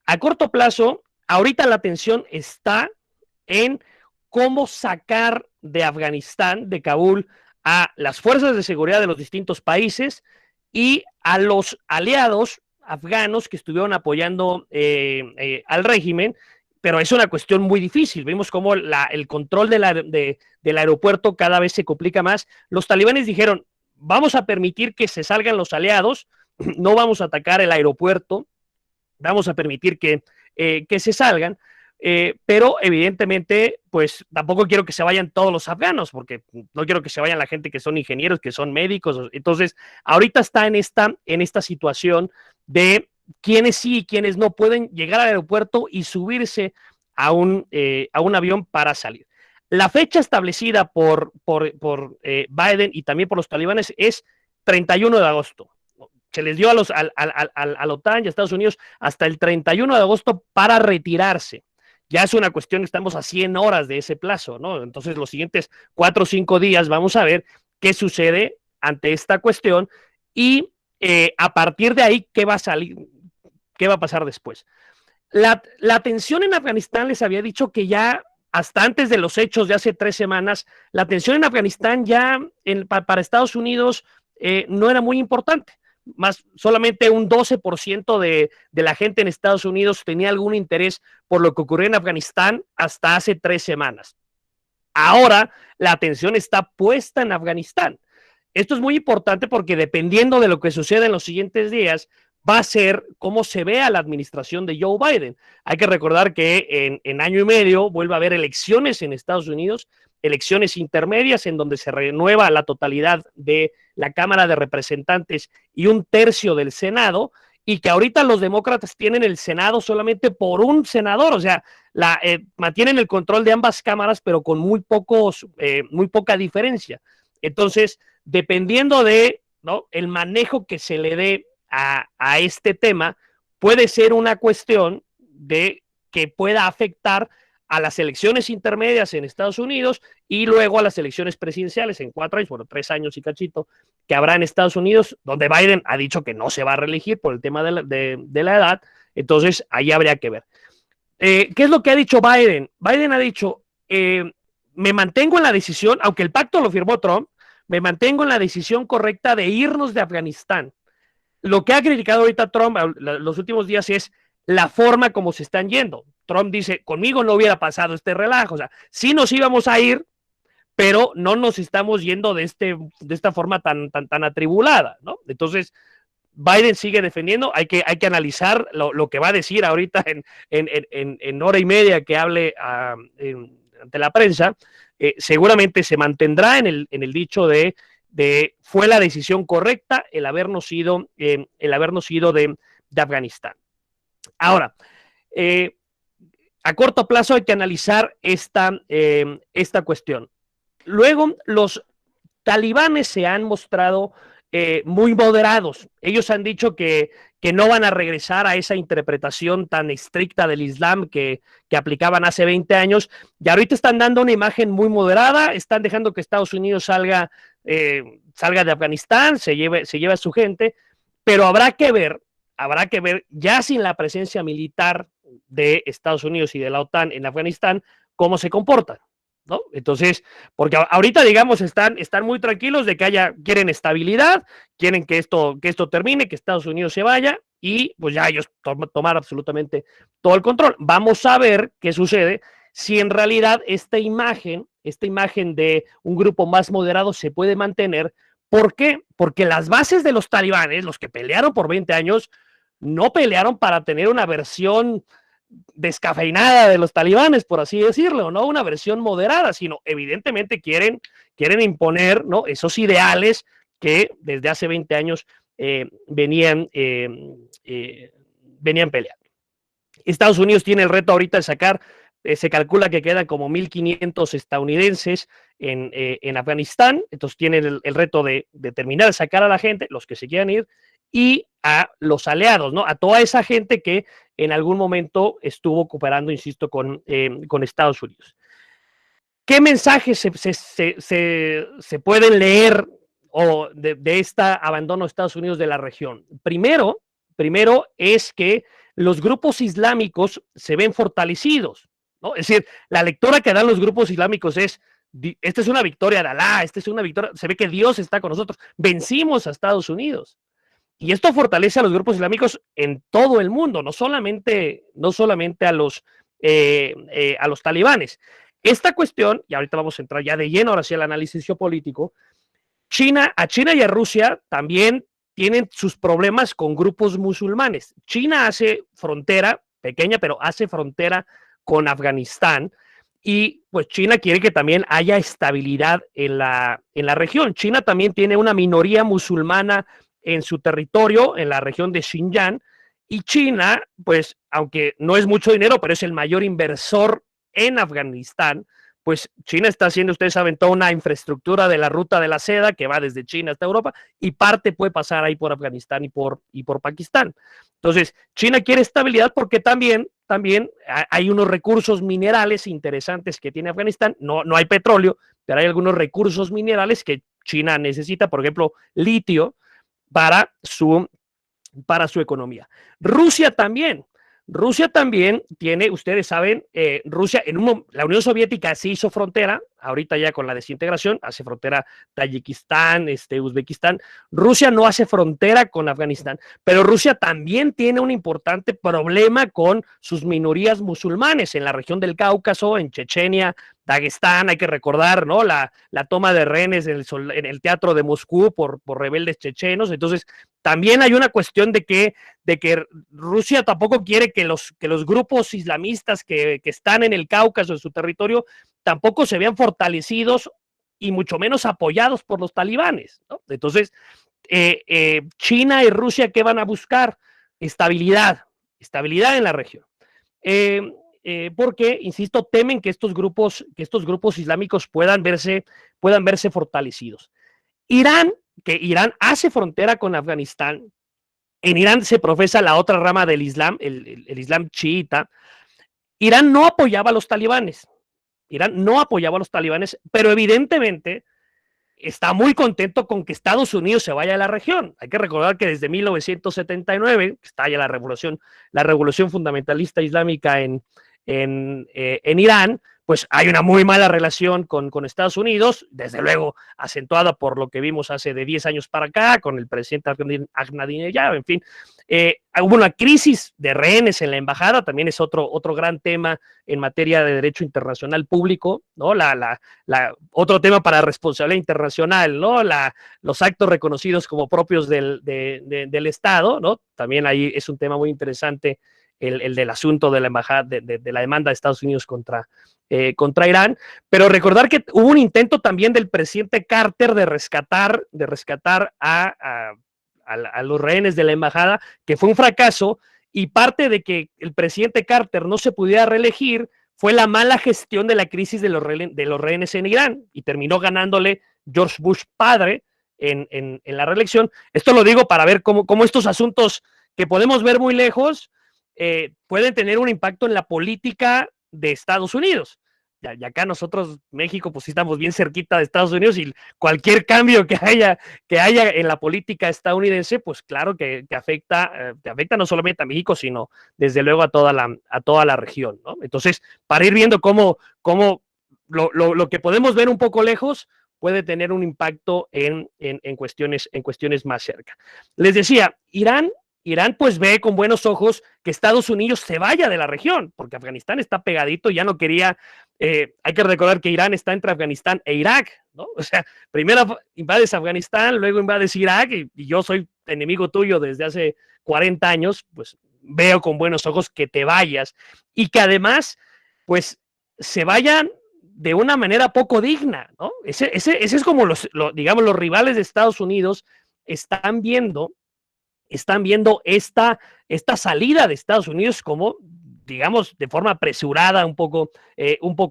A corto plazo, ahorita la atención está en cómo sacar de Afganistán, de Kabul, a las fuerzas de seguridad de los distintos países y a los aliados afganos que estuvieron apoyando al régimen, pero es una cuestión muy difícil. Vemos cómo el control del aeropuerto cada vez se complica más. Los talibanes dijeron, vamos a permitir que se salgan los aliados, no vamos a atacar el aeropuerto, vamos a permitir que se salgan, pero evidentemente, pues tampoco quiero que se vayan todos los afganos, porque no quiero que se vayan la gente que son ingenieros, que son médicos. Entonces, ahorita está en esta situación de quienes sí y quienes no pueden llegar al aeropuerto y subirse a un avión para salir. La fecha establecida por Biden y también por los talibanes es 31 de agosto. Se les dio a la OTAN y a Estados Unidos hasta el 31 de agosto para retirarse. Ya es una cuestión, estamos a 100 horas de ese plazo, ¿no? Entonces, los siguientes 4 o 5 días vamos a ver qué sucede ante esta cuestión y a partir de ahí, ¿qué va a salir? ¿Qué va a pasar después? La tensión en Afganistán, les había dicho que ya hasta antes de los hechos de hace 3 semanas, la tensión en Afganistán ya para Estados Unidos no era muy importante. Más solamente un 12% de la gente en Estados Unidos tenía algún interés por lo que ocurrió en Afganistán hasta hace 3 semanas. Ahora la atención está puesta en Afganistán. Esto es muy importante porque dependiendo de lo que suceda en los siguientes días, va a ser cómo se vea la administración de Joe Biden. Hay que recordar que en año y medio vuelve a haber elecciones en Estados Unidos, elecciones intermedias en donde se renueva la totalidad de la Cámara de Representantes y 1/3 del Senado, y que ahorita los demócratas tienen el Senado solamente por un senador, o sea, mantienen el control de ambas cámaras, pero con muy poca diferencia. Entonces, dependiendo de, ¿no?, el manejo que se le dé a este tema, puede ser una cuestión de que pueda afectar a las elecciones intermedias en Estados Unidos y luego a las elecciones presidenciales en 4 años, bueno, 3 años y cachito, que habrá en Estados Unidos, donde Biden ha dicho que no se va a reelegir por el tema de la edad. Entonces, ahí habría que ver. ¿Qué es lo que ha dicho Biden? Biden ha dicho, me mantengo en la decisión, aunque el pacto lo firmó Trump, me mantengo en la decisión correcta de irnos de Afganistán. Lo que ha criticado ahorita Trump los últimos días es la forma como se están yendo. Trump dice, conmigo no hubiera pasado este relajo, o sea, sí nos íbamos a ir, pero no nos estamos yendo de esta forma tan atribulada, ¿no? Entonces, Biden sigue defendiendo, hay que analizar lo que va a decir ahorita en hora y media que hable ante la prensa. Seguramente se mantendrá en el dicho de fue la decisión correcta el habernos ido de Afganistán. Ahora, a corto plazo hay que analizar esta cuestión. Luego, los talibanes se han mostrado muy moderados. Ellos han dicho que no van a regresar a esa interpretación tan estricta del Islam que aplicaban hace 20 años, y ahorita están dando una imagen muy moderada, están dejando que Estados Unidos salga de Afganistán, se lleve a su gente, pero habrá que ver ya sin la presencia militar de Estados Unidos y de la OTAN en Afganistán, cómo se comportan, ¿no? Entonces, porque ahorita, digamos, están muy tranquilos de que quieren estabilidad, quieren que esto termine, que Estados Unidos se vaya, y pues ya ellos tomar absolutamente todo el control. Vamos a ver qué sucede si en realidad esta imagen de un grupo más moderado se puede mantener, ¿Por qué? Porque las bases de los talibanes, los que pelearon por 20 años, no pelearon para tener una versión descafeinada de los talibanes, por así decirlo, no una versión moderada, sino evidentemente quieren imponer, ¿no?, esos ideales que desde hace 20 años venían peleando. Estados Unidos tiene el reto ahorita de sacar, se calcula que quedan como 1.500 estadounidenses en Afganistán, entonces tienen el reto de terminar de sacar a la gente, los que se quieran ir, y a los aliados, ¿no? A toda esa gente que en algún momento estuvo cooperando, insisto, con Estados Unidos. ¿Qué mensajes se pueden leer de este abandono de Estados Unidos de la región? Primero es que los grupos islámicos se ven fortalecidos, ¿no? Es decir, la lectura que dan los grupos islámicos es: esta es una victoria de Alá, esta es una victoria, se ve que Dios está con nosotros, vencimos a Estados Unidos. Y esto fortalece a los grupos islámicos en todo el mundo, no solamente a los talibanes. Esta cuestión, y ahorita vamos a entrar ya de lleno ahora sí al análisis geopolítico, a China y a Rusia también tienen sus problemas con grupos musulmanes. China hace frontera, pequeña, pero hace frontera con Afganistán, y pues China quiere que también haya estabilidad en la región. China también tiene una minoría musulmana en su territorio, en la región de Xinjiang, y China, pues, aunque no es mucho dinero, pero es el mayor inversor en Afganistán, pues China está haciendo, ustedes saben, toda una infraestructura de la ruta de la seda que va desde China hasta Europa, y parte puede pasar ahí por Afganistán y por Pakistán. Entonces, China quiere estabilidad porque también hay unos recursos minerales interesantes que tiene Afganistán. No hay petróleo, pero hay algunos recursos minerales que China necesita, por ejemplo, litio, para su economía. Rusia también tiene, ustedes saben, Rusia, la Unión Soviética sí hizo frontera, ahorita ya con la desintegración, hace frontera Tayikistán, Uzbekistán. Rusia no hace frontera con Afganistán, pero Rusia también tiene un importante problema con sus minorías musulmanes en la región del Cáucaso, en Chechenia, Dagestán. Hay que recordar, ¿no?, la toma de rehenes en el teatro de Moscú por rebeldes chechenos. Entonces, también hay una cuestión de que Rusia tampoco quiere que los grupos islamistas que están en el Cáucaso, en su territorio, tampoco se vean fortalecidos y mucho menos apoyados por los talibanes, ¿no? Entonces, China y Rusia, ¿qué van a buscar? Estabilidad en la región. Porque, insisto, temen que estos grupos islámicos puedan verse fortalecidos. Irán hace frontera con Afganistán. En Irán se profesa la otra rama del Islam, el Islam chiita. Irán no apoyaba a los talibanes, pero evidentemente está muy contento con que Estados Unidos se vaya a la región. Hay que recordar que desde 1979 está ya la revolución fundamentalista islámica en Irán, pues hay una muy mala relación con Estados Unidos, desde luego acentuada por lo que vimos hace de 10 años para acá, con el presidente Ahmadinejad. En fin, hubo una crisis de rehenes en la embajada, también es otro gran tema en materia de derecho internacional público, ¿no? Otro tema para responsabilidad internacional, ¿no? Los actos reconocidos como propios del Estado, ¿no? También ahí es un tema muy interesante, el del asunto de la embajada, de la demanda de Estados Unidos contra Irán. Pero recordar que hubo un intento también del presidente Carter de rescatar a los rehenes de la embajada, que fue un fracaso, y parte de que el presidente Carter no se pudiera reelegir fue la mala gestión de la crisis de los rehenes en Irán, y terminó ganándole George Bush padre en la reelección. Esto lo digo para ver cómo estos asuntos que podemos ver muy lejos pueden tener un impacto en la política de Estados Unidos. Y acá nosotros, México, pues sí estamos bien cerquita de Estados Unidos, y cualquier cambio que haya en la política estadounidense, pues claro que afecta no solamente a México, sino desde luego a toda la región, ¿no? Entonces, para ir viendo cómo lo que podemos ver un poco lejos puede tener un impacto en cuestiones más cerca. Les decía, Irán pues ve con buenos ojos que Estados Unidos se vaya de la región, porque Afganistán está pegadito, ya no quería Hay que recordar que Irán está entre Afganistán e Irak, ¿no? O sea, primero invades Afganistán, luego invades Irak, y yo soy enemigo tuyo desde hace 40 años, pues veo con buenos ojos que te vayas y que además, pues, se vayan de una manera poco digna, ¿no? Ese es como digamos, los rivales de Estados Unidos están viendo esta salida de Estados Unidos como, digamos, de forma apresurada, un poco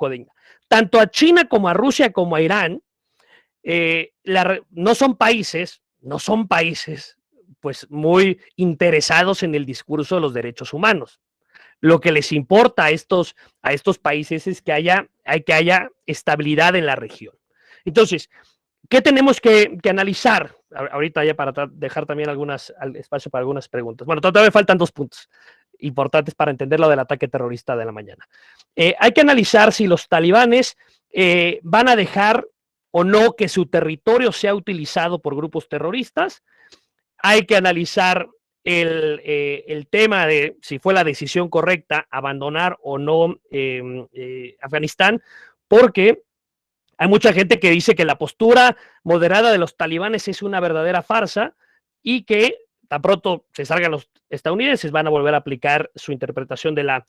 digna. Tanto a China como a Rusia como a Irán, no son países, pues muy interesados en el discurso de los derechos humanos. Lo que les importa a estos países es que haya estabilidad en la región. Entonces, ¿qué tenemos que analizar? Ahorita ya para dejar también espacio para algunas preguntas. Bueno, todavía me faltan 2 puntos importantes para entender lo del ataque terrorista de la mañana. Hay que analizar si los talibanes van a dejar o no que su territorio sea utilizado por grupos terroristas. Hay que analizar el tema de si fue la decisión correcta abandonar o no Afganistán, porque hay mucha gente que dice que la postura moderada de los talibanes es una verdadera farsa y que tan pronto se salgan los estadounidenses van a volver a aplicar su interpretación de la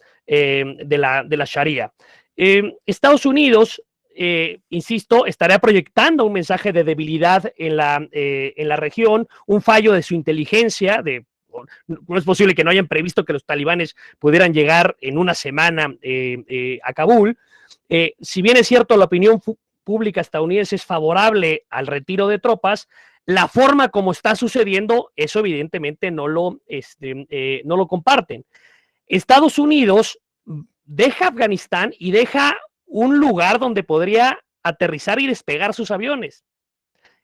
Sharia. Estados Unidos, insisto, estaría proyectando un mensaje de debilidad en la región, un fallo de su inteligencia, no es posible que no hayan previsto que los talibanes pudieran llegar en una semana a Kabul. Si bien es cierto, la opinión pública estadounidense es favorable al retiro de tropas, la forma como está sucediendo, eso evidentemente no lo comparten. Estados Unidos deja Afganistán y deja un lugar donde podría aterrizar y despegar sus aviones.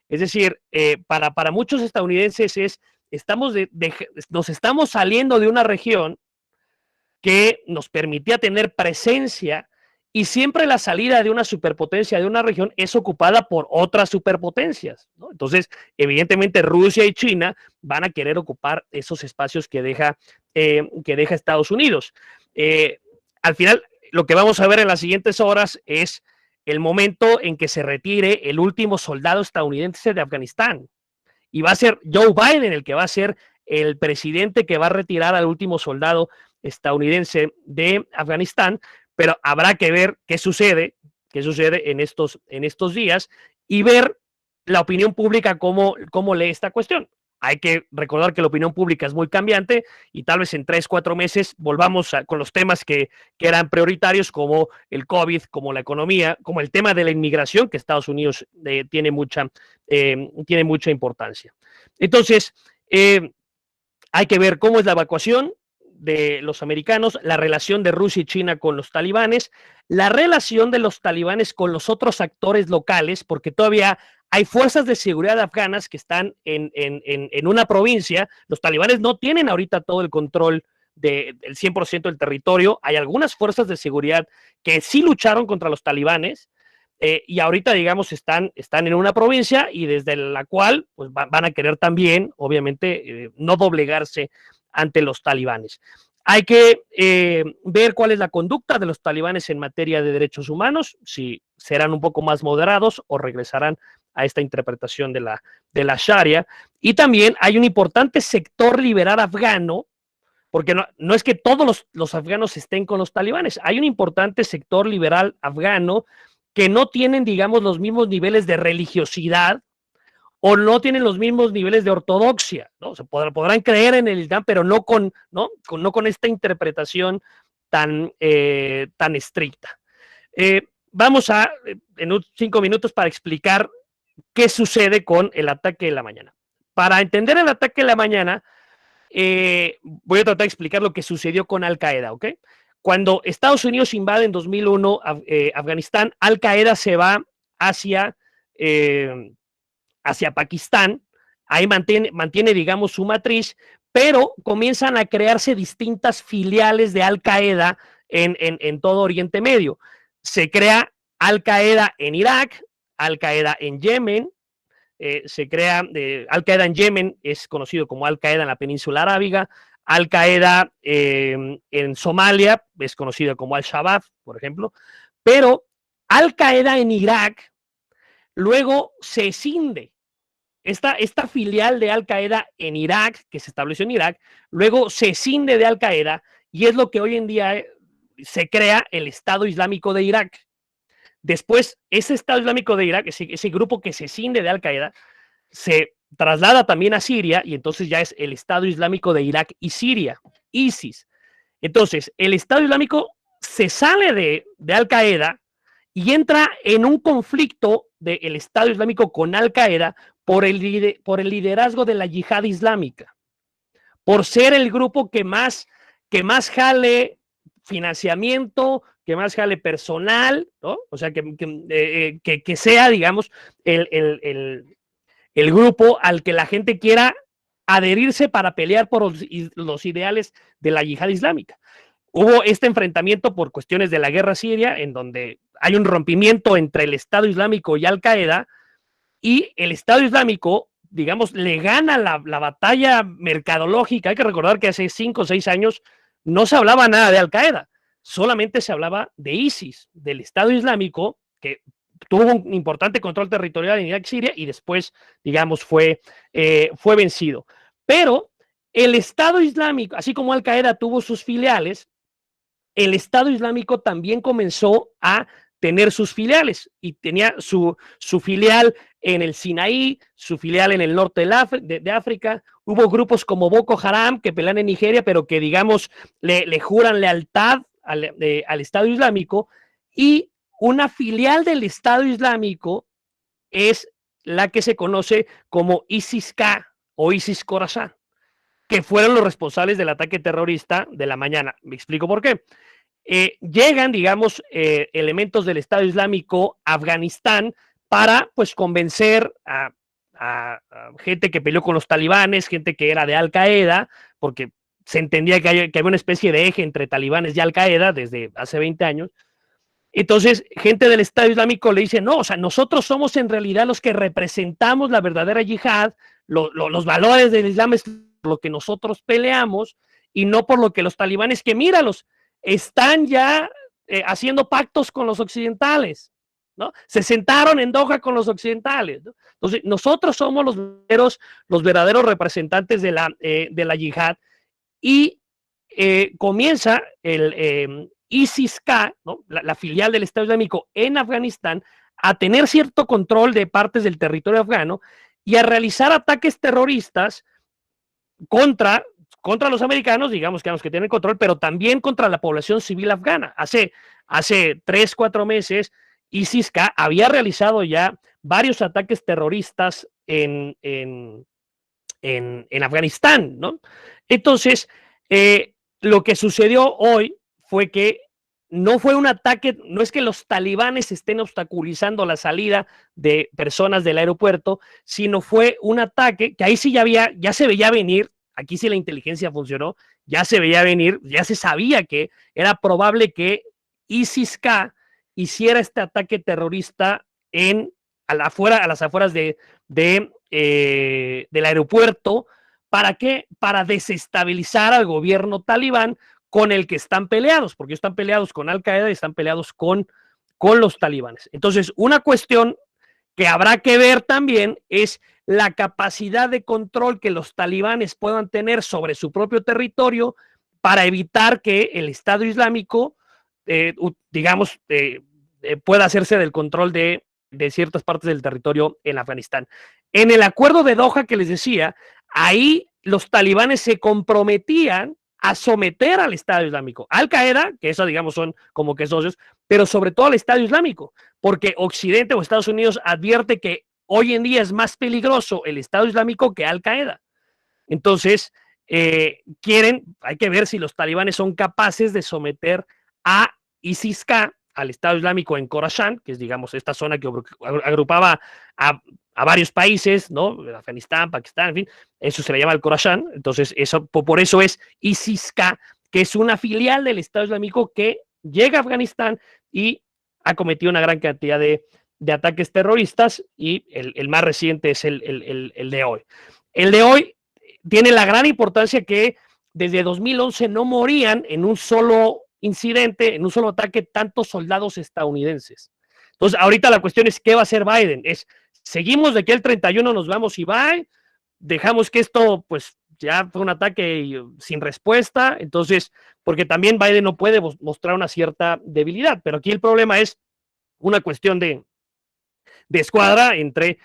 Es decir, para muchos estadounidenses nos estamos saliendo de una región que nos permitía tener presencia, y siempre la salida de una superpotencia de una región es ocupada por otras superpotencias, ¿no? Entonces, evidentemente, Rusia y China van a querer ocupar esos espacios que deja Estados Unidos. Al final, lo que vamos a ver en las siguientes horas es el momento en que se retire el último soldado estadounidense de Afganistán. Y va a ser Joe Biden el que va a ser el presidente que va a retirar al último soldado estadounidense de Afganistán, pero habrá que ver qué sucede en estos días y ver la opinión pública cómo lee esta cuestión. Hay que recordar que la opinión pública es muy cambiante y tal vez en 3-4 meses volvamos con los temas que eran prioritarios, como el COVID, como la economía, como el tema de la inmigración, que Estados Unidos tiene mucha importancia. Entonces, hay que ver cómo es la evacuación de los americanos, la relación de Rusia y China con los talibanes, la relación de los talibanes con los otros actores locales, porque todavía hay fuerzas de seguridad afganas que están en una provincia. Los talibanes no tienen ahorita todo el control del 100% del territorio. Hay algunas fuerzas de seguridad que sí lucharon contra los talibanes, y ahorita, digamos, están en una provincia y desde la cual pues, van a querer también, obviamente, no doblegarse ante los talibanes. Hay que ver cuál es la conducta de los talibanes en materia de derechos humanos, si serán un poco más moderados o regresarán a esta interpretación de la Sharia. Y también hay un importante sector liberal afgano, porque no es que todos los afganos estén con los talibanes, hay un importante sector liberal afgano que no tienen, digamos, los mismos niveles de religiosidad o no tienen los mismos niveles de ortodoxia, ¿no? O sea, podrán creer en el Islam, pero no con esta interpretación tan estricta. Vamos en 5 minutos para explicar qué sucede con el ataque de la mañana. Para entender el ataque de la mañana, voy a tratar de explicar lo que sucedió con Al-Qaeda, ¿ok? Cuando Estados Unidos invade en 2001 Afganistán, Al-Qaeda se va hacia Pakistán, ahí mantiene, digamos, su matriz, pero comienzan a crearse distintas filiales de Al-Qaeda en todo Oriente Medio. Se crea Al-Qaeda en Irak, Al-Qaeda en Yemen, Al-Qaeda en Yemen es conocido como Al-Qaeda en la península arábiga, Al-Qaeda en Somalia es conocido como Al-Shabaab, por ejemplo, Pero Al-Qaeda en Irak luego se escinde. Esta filial de Al-Qaeda en Irak, que se estableció en Irak, luego se escinde de Al-Qaeda y es lo que hoy en día se crea el Estado Islámico de Irak. Después, ese Estado Islámico de Irak, ese grupo que se escinde de Al-Qaeda, se traslada también a Siria y entonces ya es el Estado Islámico de Irak y Siria, ISIS. Entonces, el Estado Islámico se sale de Al-Qaeda y entra en un conflicto del Estado Islámico con Al-Qaeda por el liderazgo de la yihad islámica, por ser el grupo que más jale financiamiento, que más jale personal, ¿no? O sea, que sea, digamos, el grupo al que la gente quiera adherirse para pelear por los ideales de la yihad islámica. Hubo este enfrentamiento por cuestiones de la guerra siria, en donde hay un rompimiento entre el Estado Islámico y Al-Qaeda, y el Estado Islámico, digamos, le gana la batalla mercadológica. Hay que recordar que hace 5 o 6 años no se hablaba nada de Al-Qaeda, solamente se hablaba de ISIS, del Estado Islámico, que tuvo un importante control territorial en Irak y Siria y después, digamos, fue vencido. Pero el Estado Islámico, así como Al-Qaeda tuvo sus filiales, el Estado Islámico también comenzó a tener sus filiales y tenía su filial en el Sinaí, su filial en el norte de África. Hubo grupos como Boko Haram que pelean en Nigeria, pero que, digamos, le juran lealtad al Estado Islámico, y una filial del Estado Islámico es la que se conoce como ISIS-K o ISIS-Khorasan, que fueron los responsables del ataque terrorista de la mañana. Me explico por qué. Llegan, digamos, elementos del Estado Islámico a Afganistán para, pues, convencer a gente que peleó con los talibanes, gente que era de Al-Qaeda, porque se entendía que había una especie de eje entre talibanes y Al-Qaeda desde hace 20 años. Entonces, gente del Estado Islámico le dice, no, o sea, nosotros somos en realidad los que representamos la verdadera yihad, los valores del Islam es lo que nosotros peleamos, y no por lo que los talibanes, que míralos, están ya haciendo pactos con los occidentales, ¿no? Se sentaron en Doha con los occidentales, ¿no? Entonces, nosotros somos los verdaderos representantes de la yihad, y comienza el ISIS-K, ¿no? la filial del Estado Islámico en Afganistán, a tener cierto control de partes del territorio afgano y a realizar ataques terroristas contra los americanos, digamos, que los que tienen control, pero también contra la población civil afgana. Hace 3, 4 meses, ISIS-K había realizado ya varios ataques terroristas en Afganistán, ¿no? Entonces, lo que sucedió hoy fue que no fue un ataque, no es que los talibanes estén obstaculizando la salida de personas del aeropuerto, sino fue un ataque que ahí sí ya se veía venir. Aquí sí la inteligencia funcionó, ya se veía venir, ya se sabía que era probable que ISIS-K hiciera este ataque terrorista a las afueras del aeropuerto. ¿Para qué? Para desestabilizar al gobierno talibán con el que están peleados, porque están peleados con Al-Qaeda y están peleados con los talibanes. Entonces, una cuestión que habrá que ver también es la capacidad de control que los talibanes puedan tener sobre su propio territorio para evitar que el Estado Islámico, digamos, pueda hacerse del control de ciertas partes del territorio en Afganistán. En el acuerdo de Doha que les decía, ahí los talibanes se comprometían a someter al Estado Islámico, Al-Qaeda, que eso, digamos, son como que socios, pero sobre todo al Estado Islámico, porque Occidente o Estados Unidos advierte que hoy en día es más peligroso el Estado Islámico que Al-Qaeda. Entonces, hay que ver si los talibanes son capaces de someter a ISIS-K, al Estado Islámico en Khorasan, que es, digamos, esta zona que agrupaba a varios países, ¿no? Afganistán, Pakistán, en fin, eso se le llama el Khorasan. Entonces, por eso es ISIS-K, que es una filial del Estado Islámico que llega a Afganistán y ha cometido una gran cantidad de ataques terroristas, y el más reciente es el de hoy. El de hoy tiene la gran importancia que desde 2011 no morían en un solo incidente, en un solo ataque, tantos soldados estadounidenses. Entonces, ahorita la cuestión es, ¿qué va a hacer Biden? ¿Seguimos de que el 31 nos vamos y bye? ¿Dejamos que esto, pues, ya fue un ataque sin respuesta? Entonces, porque también Biden no puede mostrar una cierta debilidad, pero aquí el problema es una cuestión de escuadra entre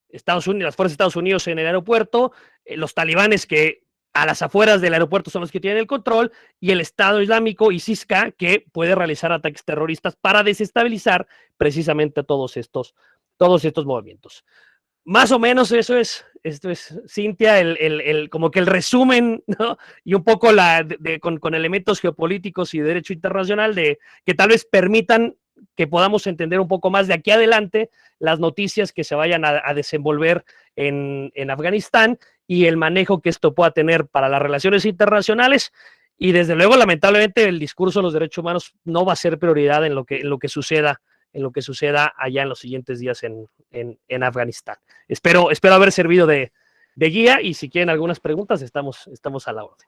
Estados Unidos, las fuerzas de Estados Unidos en el aeropuerto, los talibanes que a las afueras del aeropuerto son los que tienen el control, y el Estado Islámico, ISIS-K, que puede realizar ataques terroristas para desestabilizar precisamente todos estos movimientos. Más o menos esto es, Cintia, como que el resumen, ¿no? Y un poco con elementos geopolíticos y de derecho internacional que tal vez permitan que podamos entender un poco más de aquí adelante las noticias que se vayan a desenvolver en Afganistán y el manejo que esto pueda tener para las relaciones internacionales. Y desde luego, lamentablemente, el discurso de los derechos humanos no va a ser prioridad en lo que suceda allá en los siguientes días en Afganistán. Espero haber servido de guía, y si quieren algunas preguntas, estamos a la orden.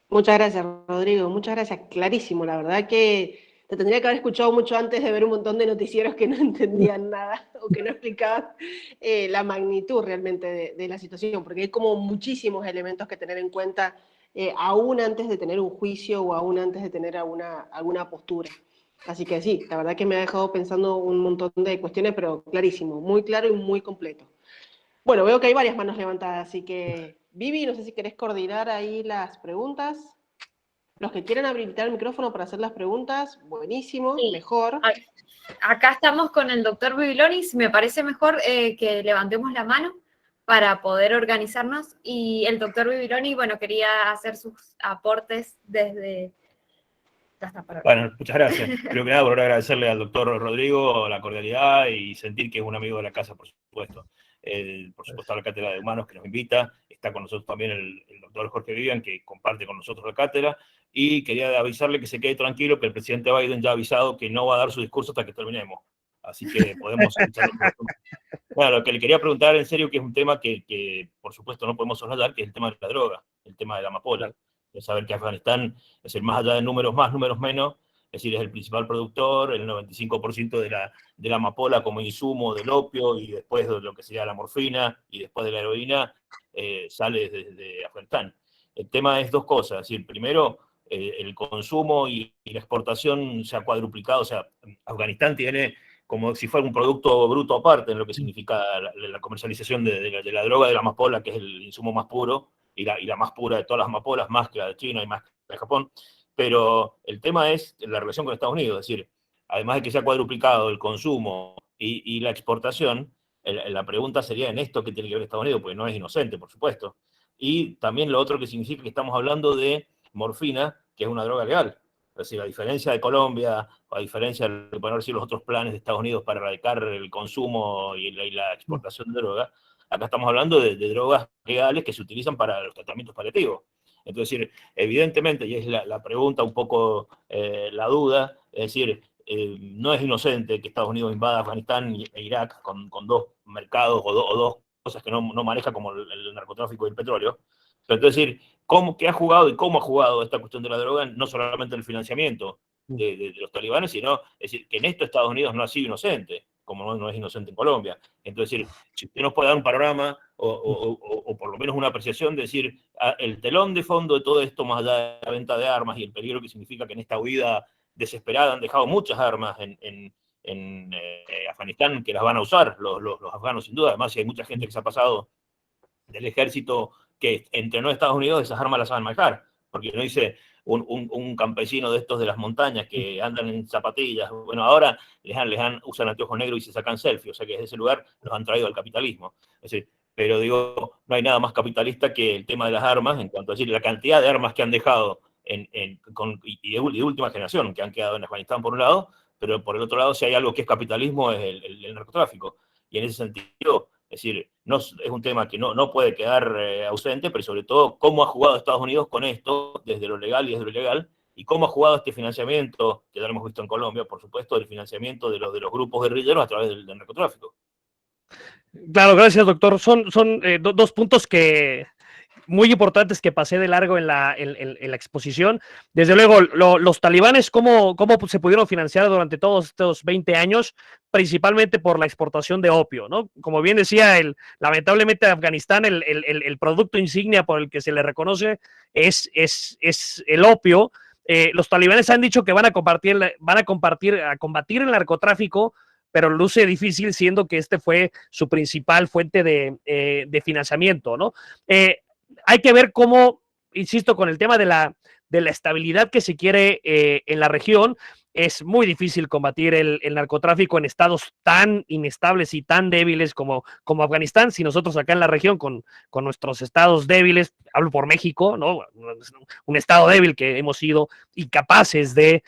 Muchas gracias, Rodrigo. Muchas gracias. Clarísimo. La verdad que te tendría que haber escuchado mucho antes de ver un montón de noticieros que no entendían nada o que no explicaban la magnitud realmente de la situación, porque hay como muchísimos elementos que tener en cuenta aún antes de tener un juicio o aún antes de tener alguna postura. Así que sí, la verdad que me ha dejado pensando un montón de cuestiones, pero clarísimo, muy claro y muy completo. Bueno, veo que hay varias manos levantadas, así que Vivi, no sé si querés coordinar ahí las preguntas. Los que quieran habilitar el micrófono para hacer las preguntas, buenísimo, sí. Mejor. Acá estamos con el doctor Bibiloni, me parece mejor que levantemos la mano para poder organizarnos. Y el doctor Bibiloni, bueno, quería hacer sus aportes desde... Bueno, muchas gracias. Creo que nada, por agradecerle al doctor Rodrigo la cordialidad y sentir que es un amigo de la casa, por supuesto. Por supuesto, a la Cátedra de Humanos que nos invita. Está con nosotros también el doctor Jorge Vivian, que comparte con nosotros la cátedra. Y quería avisarle que se quede tranquilo, que el presidente Biden ya ha avisado que no va a dar su discurso hasta que terminemos. Así que podemos escucharlo. Bueno, lo que le quería preguntar en serio, que es un tema que por supuesto no podemos soslayar, que es el tema de la droga, el tema de la amapola. De saber que Afganistán es el más allá de números más, números menos, es decir, es el principal productor, el 95% de la amapola como insumo del opio, y después de lo que sería la morfina, y después de la heroína, sale desde Afganistán. El tema es dos cosas, es decir, primero, el consumo y la exportación se ha cuadruplicado, o sea, Afganistán tiene como si fuera un producto bruto aparte en lo que significa la comercialización de la droga de la amapola, que es el insumo más puro, y la más pura de todas las amapolas, más que la de China y más que la de Japón. Pero el tema es la relación con Estados Unidos, es decir, además de que se ha cuadruplicado el consumo y la exportación, la pregunta sería en esto que tiene que ver Estados Unidos, porque no es inocente, por supuesto. Y también lo otro que significa que estamos hablando de morfina, que es una droga legal. Es decir, a diferencia de Colombia, o a diferencia de poner los otros planes de Estados Unidos para erradicar el consumo y la exportación de droga, acá estamos hablando de drogas legales que se utilizan para los tratamientos paliativos. Entonces, evidentemente, y es la pregunta un poco la duda, es decir, no es inocente que Estados Unidos invada Afganistán e Irak con dos mercados o dos cosas que no maneja, como el narcotráfico y el petróleo. Pero entonces, decir, ¿qué ha jugado y cómo ha jugado esta cuestión de la droga? No solamente el financiamiento de los talibanes, sino, es decir, que en esto Estados Unidos no ha sido inocente, como no es inocente en Colombia. Entonces, si usted nos puede dar un panorama o por lo menos una apreciación de decir, el telón de fondo de todo esto, más allá de la venta de armas y el peligro que significa que en esta huida desesperada han dejado muchas armas en Afganistán, que las van a usar los afganos sin duda. Además, si hay mucha gente que se ha pasado del ejército que entrenó a Estados Unidos, esas armas las saben manejar, porque no dice un campesino de estos de las montañas que andan en zapatillas, bueno, ahora usan anteojos negros y se sacan selfies, o sea que desde ese lugar los han traído al capitalismo. Es decir, pero digo, no hay nada más capitalista que el tema de las armas, en cuanto a decir la cantidad de armas que han dejado y de última generación, que han quedado en Afganistán por un lado, pero por el otro lado, si hay algo que es capitalismo, es el narcotráfico. Y en ese sentido, es decir, es un tema que no puede quedar ausente, pero sobre todo cómo ha jugado Estados Unidos con esto, desde lo legal y desde lo ilegal, y cómo ha jugado este financiamiento, que ya lo hemos visto en Colombia, por supuesto, del financiamiento de los grupos guerrilleros a través del narcotráfico. Claro, gracias, doctor. Son dos puntos que muy importantes que pasé de largo en la exposición. Desde luego, los talibanes, ¿cómo se pudieron financiar durante todos estos 20 años? Principalmente por la exportación de opio, ¿no? Como bien decía, lamentablemente Afganistán, el producto insignia por el que se le reconoce es el opio. Los talibanes han dicho que van a combatir el narcotráfico, pero luce difícil siendo que este fue su principal fuente de financiamiento, ¿no? Hay que ver cómo, insisto, con el tema de la estabilidad que se quiere en la región, es muy difícil combatir el narcotráfico en estados tan inestables y tan débiles como Afganistán. Si nosotros acá en la región, con nuestros estados débiles, hablo por México, ¿no? Un estado débil que hemos sido incapaces de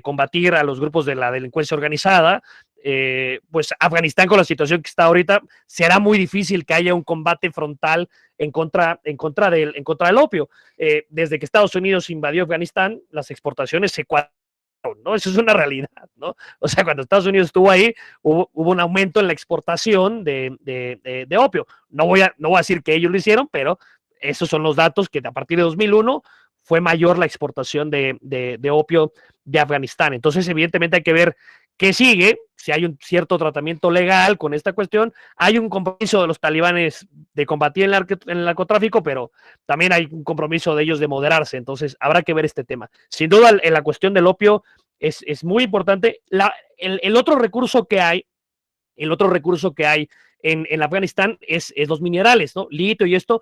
combatir a los grupos de la delincuencia organizada, pues Afganistán, con la situación que está ahorita, será muy difícil que haya un combate frontal en contra del opio. Desde que Estados Unidos invadió Afganistán, las exportaciones se cuadran, ¿no? Eso es una realidad, ¿no? O sea, cuando Estados Unidos estuvo ahí, hubo un aumento en la exportación de opio. No voy a decir que ellos lo hicieron, pero esos son los datos, que a partir de 2001 fue mayor la exportación de opio de Afganistán. Entonces, evidentemente hay que ver qué sigue, si hay un cierto tratamiento legal con esta cuestión. Hay un compromiso de los talibanes de combatir el narcotráfico, pero también hay un compromiso de ellos de moderarse. Entonces, habrá que ver este tema. Sin duda, en la cuestión del opio es muy importante. El otro recurso que hay en Afganistán es los minerales, ¿no? Litio y esto,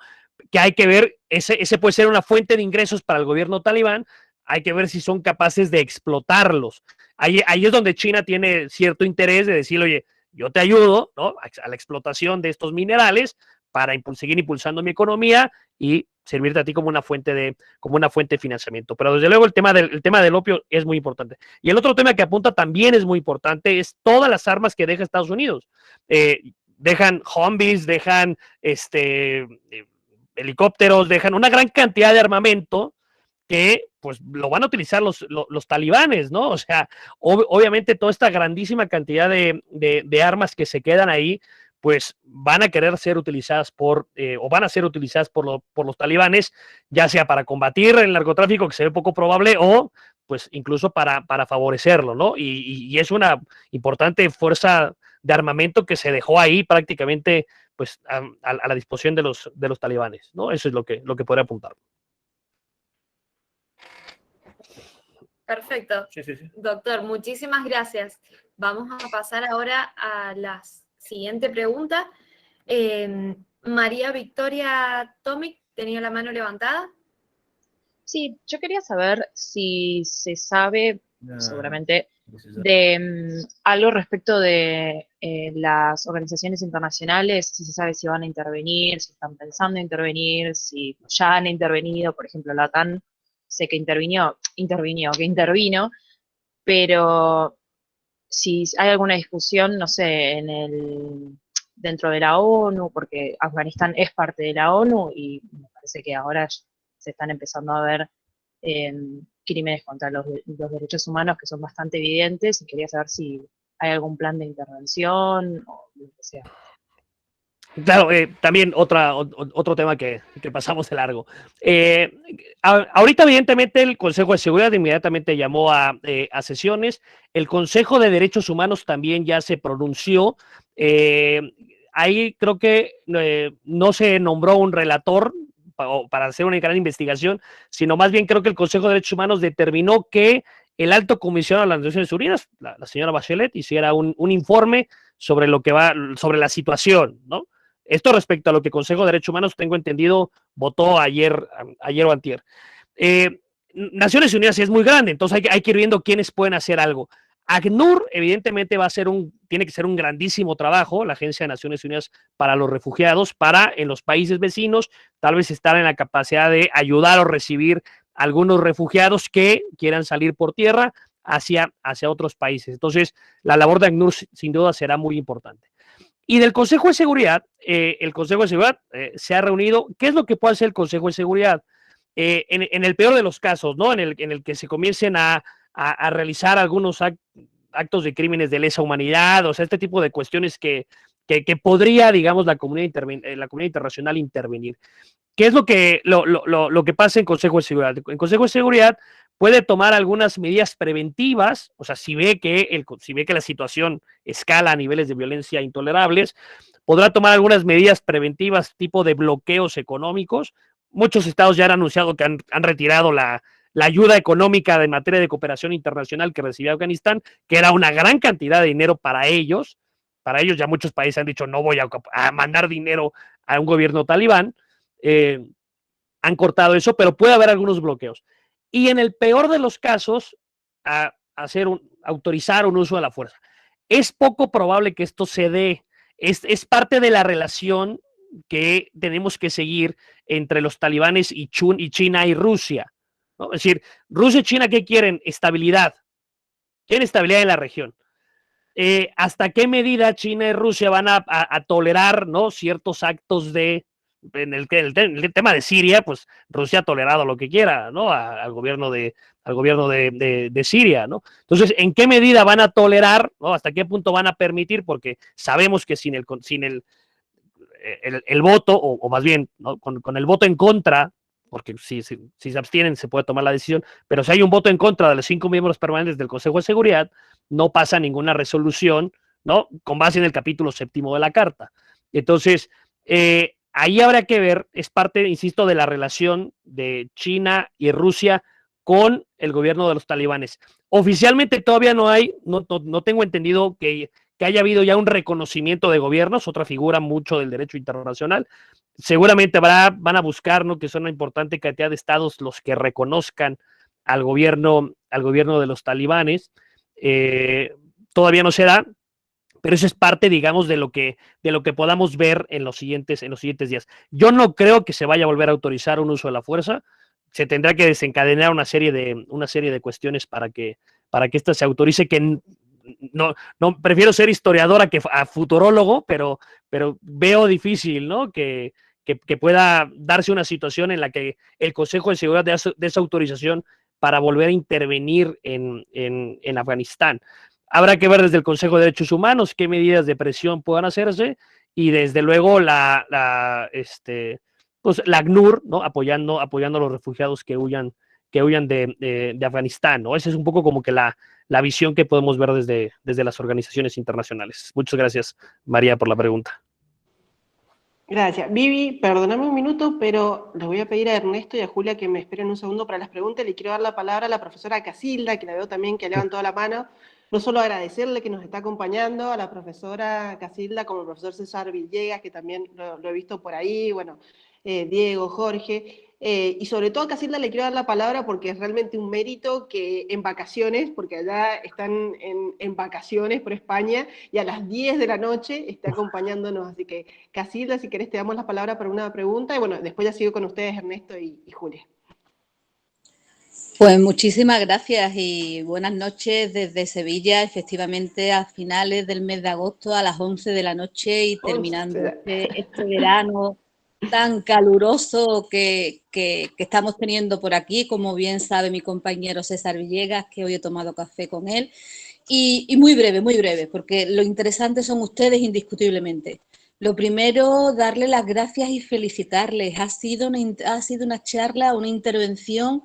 que hay que ver, ese puede ser una fuente de ingresos para el gobierno talibán. Hay que ver si son capaces de explotarlos. Ahí es donde China tiene cierto interés de decir, oye, yo te ayudo, ¿no?, a la explotación de estos minerales para seguir impulsando mi economía y servirte a ti como una fuente de financiamiento. Pero desde luego el tema del opio es muy importante. Y el otro tema que apunta también es muy importante, es todas las armas que deja Estados Unidos. Dejan Humvees, dejan helicópteros, dejan una gran cantidad de armamento que pues lo van a utilizar los talibanes, ¿no? O sea, obviamente toda esta grandísima cantidad de armas que se quedan ahí, pues van a querer ser utilizadas o van a ser utilizadas por los talibanes, ya sea para combatir el narcotráfico, que se ve poco probable, o pues incluso para favorecerlo, ¿no? Y es una importante fuerza de armamento que se dejó ahí prácticamente pues a la disposición de los talibanes, ¿no? Eso es lo que podría apuntar. Perfecto. Sí. Doctor, muchísimas gracias. Vamos a pasar ahora a la siguiente pregunta. María Victoria Tomic tenía la mano levantada. Sí, yo quería saber si se sabe, seguramente, de algo respecto de las organizaciones internacionales, si se sabe si van a intervenir, si están pensando en intervenir, si ya han intervenido, por ejemplo, la OTAN, sé que intervino, pero si hay alguna discusión, no sé, dentro de la ONU, porque Afganistán es parte de la ONU y me parece que ahora se están empezando a ver crímenes contra los derechos humanos que son bastante evidentes, y quería saber si hay algún plan de intervención o lo que sea. Claro, también otro tema que pasamos de largo. Ahorita, evidentemente, el Consejo de Seguridad inmediatamente llamó a sesiones. El Consejo de Derechos Humanos también ya se pronunció. Ahí creo que no se nombró un relator para hacer una gran investigación, sino más bien creo que el Consejo de Derechos Humanos determinó que el alto comisionado de las Naciones Unidas, la señora Bachelet, hiciera un informe sobre sobre la situación, ¿no? Esto respecto a lo que el Consejo de Derechos Humanos, tengo entendido, votó ayer o antier. Naciones Unidas es muy grande, entonces hay que ir viendo quiénes pueden hacer algo. ACNUR, evidentemente, tiene que ser un grandísimo trabajo, la Agencia de Naciones Unidas para los Refugiados, para en los países vecinos, tal vez estar en la capacidad de ayudar o recibir algunos refugiados que quieran salir por tierra hacia otros países. Entonces, la labor de ACNUR sin duda será muy importante. Y del Consejo de Seguridad, el Consejo de Seguridad se ha reunido. ¿Qué es lo que puede hacer el Consejo de Seguridad? En el peor de los casos, ¿no? En el que se comiencen a realizar algunos actos de crímenes de lesa humanidad, o sea, este tipo de cuestiones que podría, digamos, la comunidad internacional intervenir. ¿qué es lo que pasa en Consejo de Seguridad? En Consejo de Seguridad puede tomar algunas medidas preventivas, o sea, si ve que la situación escala a niveles de violencia intolerables, podrá tomar algunas medidas preventivas tipo de bloqueos económicos. Muchos estados ya han anunciado que han retirado la ayuda económica en materia de cooperación internacional que recibía Afganistán, que era una gran cantidad de dinero para ellos. Para ellos ya muchos países han dicho no voy a mandar dinero a un gobierno talibán. Han cortado eso, pero puede haber algunos bloqueos. Y en el peor de los casos, autorizar un uso de la fuerza. Es poco probable que esto se dé. Es parte de la relación que tenemos que seguir entre los talibanes y China y Rusia, ¿no? Es decir, Rusia y China, ¿qué quieren? Estabilidad. Quieren estabilidad en la región. ¿Hasta qué medida China y Rusia van a tolerar, ¿no?, ciertos actos de... En el tema de Siria, pues Rusia ha tolerado lo que quiera, ¿no?, al gobierno de Siria, ¿no? Entonces, ¿en qué medida van a tolerar, ¿no?, hasta qué punto van a permitir? Porque sabemos que sin el voto, o más bien, ¿no?, con el voto en contra, porque si se abstienen se puede tomar la decisión, pero si hay un voto en contra de los 5 miembros permanentes del Consejo de Seguridad, no pasa ninguna resolución, ¿no?, con base en el capítulo 7º de la Carta. Entonces, ahí habrá que ver, es parte, insisto, de la relación de China y Rusia con el gobierno de los talibanes. Oficialmente todavía no tengo entendido que haya habido ya un reconocimiento de gobiernos, otra figura mucho del derecho internacional. Seguramente van a buscar, ¿no?, que son una importante cantidad de estados los que reconozcan al gobierno de los talibanes. Todavía no se da, pero eso es parte, digamos, de lo que podamos ver en los siguientes días. Yo no creo que se vaya a volver a autorizar un uso de la fuerza. Se tendrá que desencadenar una serie de cuestiones para que esto se autorice, que no prefiero ser historiador a futurólogo, pero veo difícil, ¿no?, que pueda darse una situación en la que el Consejo de Seguridad dé esa autorización para volver a intervenir en Afganistán. Habrá que ver desde el Consejo de Derechos Humanos qué medidas de presión puedan hacerse, y desde luego la ACNUR, ¿no?, apoyando a los refugiados que huyan de Afganistán, ¿no? Esa es un poco como que la visión que podemos ver desde las organizaciones internacionales. Muchas gracias, María, por la pregunta. Gracias. Vivi, perdóname un minuto, pero les voy a pedir a Ernesto y a Julia que me esperen un segundo para las preguntas. Le quiero dar la palabra a la profesora Casilda, que la veo también que levantó la mano. No solo agradecerle que nos está acompañando, a la profesora Casilda, como el profesor César Villegas, que también lo he visto por ahí, bueno, Diego, Jorge, y sobre todo a Casilda le quiero dar la palabra porque es realmente un mérito que en vacaciones, porque allá están en vacaciones por España, y a las 10 de la noche está acompañándonos. Así que, Casilda, si querés te damos la palabra para una pregunta, y bueno, después ya sigo con ustedes, Ernesto y Julia. Pues muchísimas gracias y buenas noches desde Sevilla, efectivamente a finales del mes de agosto a las 11 de la noche y terminando este verano tan caluroso que estamos teniendo por aquí, como bien sabe mi compañero César Villegas, que hoy he tomado café con él, y muy breve, porque lo interesante son ustedes indiscutiblemente. Lo primero, darle las gracias y felicitarles. Ha sido una charla, una intervención,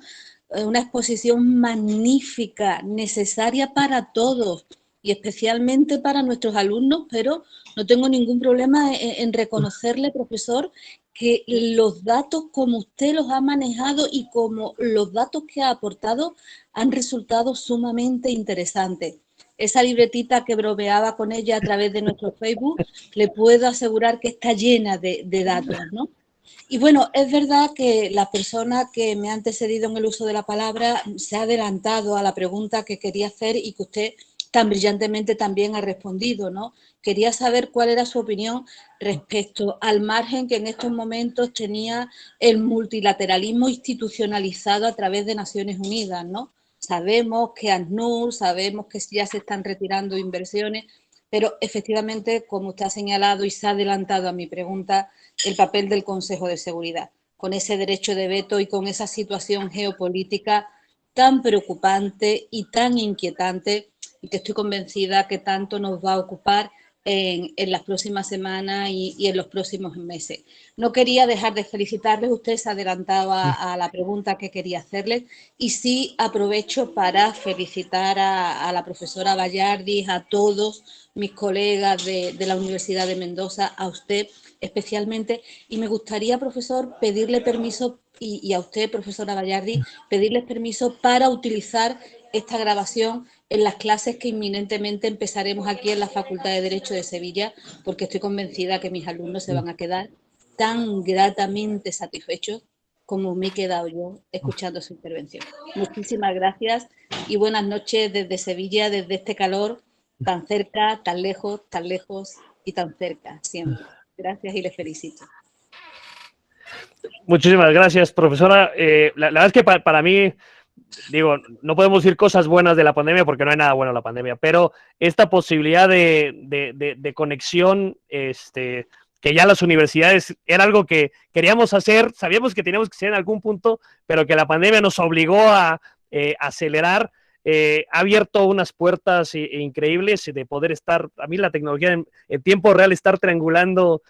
una exposición magnífica, necesaria para todos y especialmente para nuestros alumnos, pero no tengo ningún problema en reconocerle, profesor, que los datos como usted los ha manejado y como los datos que ha aportado han resultado sumamente interesantes. Esa libretita que bromeaba con ella a través de nuestro Facebook, le puedo asegurar que está llena de datos, ¿no? Y bueno, es verdad que la persona que me ha antecedido en el uso de la palabra se ha adelantado a la pregunta que quería hacer y que usted tan brillantemente también ha respondido, ¿no? Quería saber cuál era su opinión respecto al margen que en estos momentos tenía el multilateralismo institucionalizado a través de Naciones Unidas, ¿no? Sabemos que ACNUR, sabemos que ya se están retirando inversiones, pero efectivamente, como usted ha señalado y se ha adelantado a mi pregunta, el papel del Consejo de Seguridad, con ese derecho de veto y con esa situación geopolítica tan preocupante y tan inquietante, y que estoy convencida que tanto nos va a ocupar en las próximas semanas y en los próximos meses. No quería dejar de felicitarles, usted se adelantaba a la pregunta que quería hacerles, y sí aprovecho para felicitar a la profesora Bayardi, a todos mis colegas de la Universidad de Mendoza, a usted especialmente, y me gustaría, profesor, pedirle permiso, y a usted, profesora Bayardi, pedirles permiso para utilizar esta grabación en las clases que inminentemente empezaremos aquí en la Facultad de Derecho de Sevilla, porque estoy convencida que mis alumnos se van a quedar tan gratamente satisfechos como me he quedado yo escuchando su intervención. Muchísimas gracias y buenas noches desde Sevilla, desde este calor tan cerca, tan lejos y tan cerca siempre. Gracias y les felicito. Muchísimas gracias, profesora. La verdad es que para mí, digo, no podemos decir cosas buenas de la pandemia porque no hay nada bueno en la pandemia, pero esta posibilidad de conexión, que ya las universidades era algo que queríamos hacer, sabíamos que teníamos que hacer en algún punto, pero que la pandemia nos obligó a acelerar, ha abierto unas puertas increíbles de poder estar, a mí la tecnología en tiempo real, estar triangulando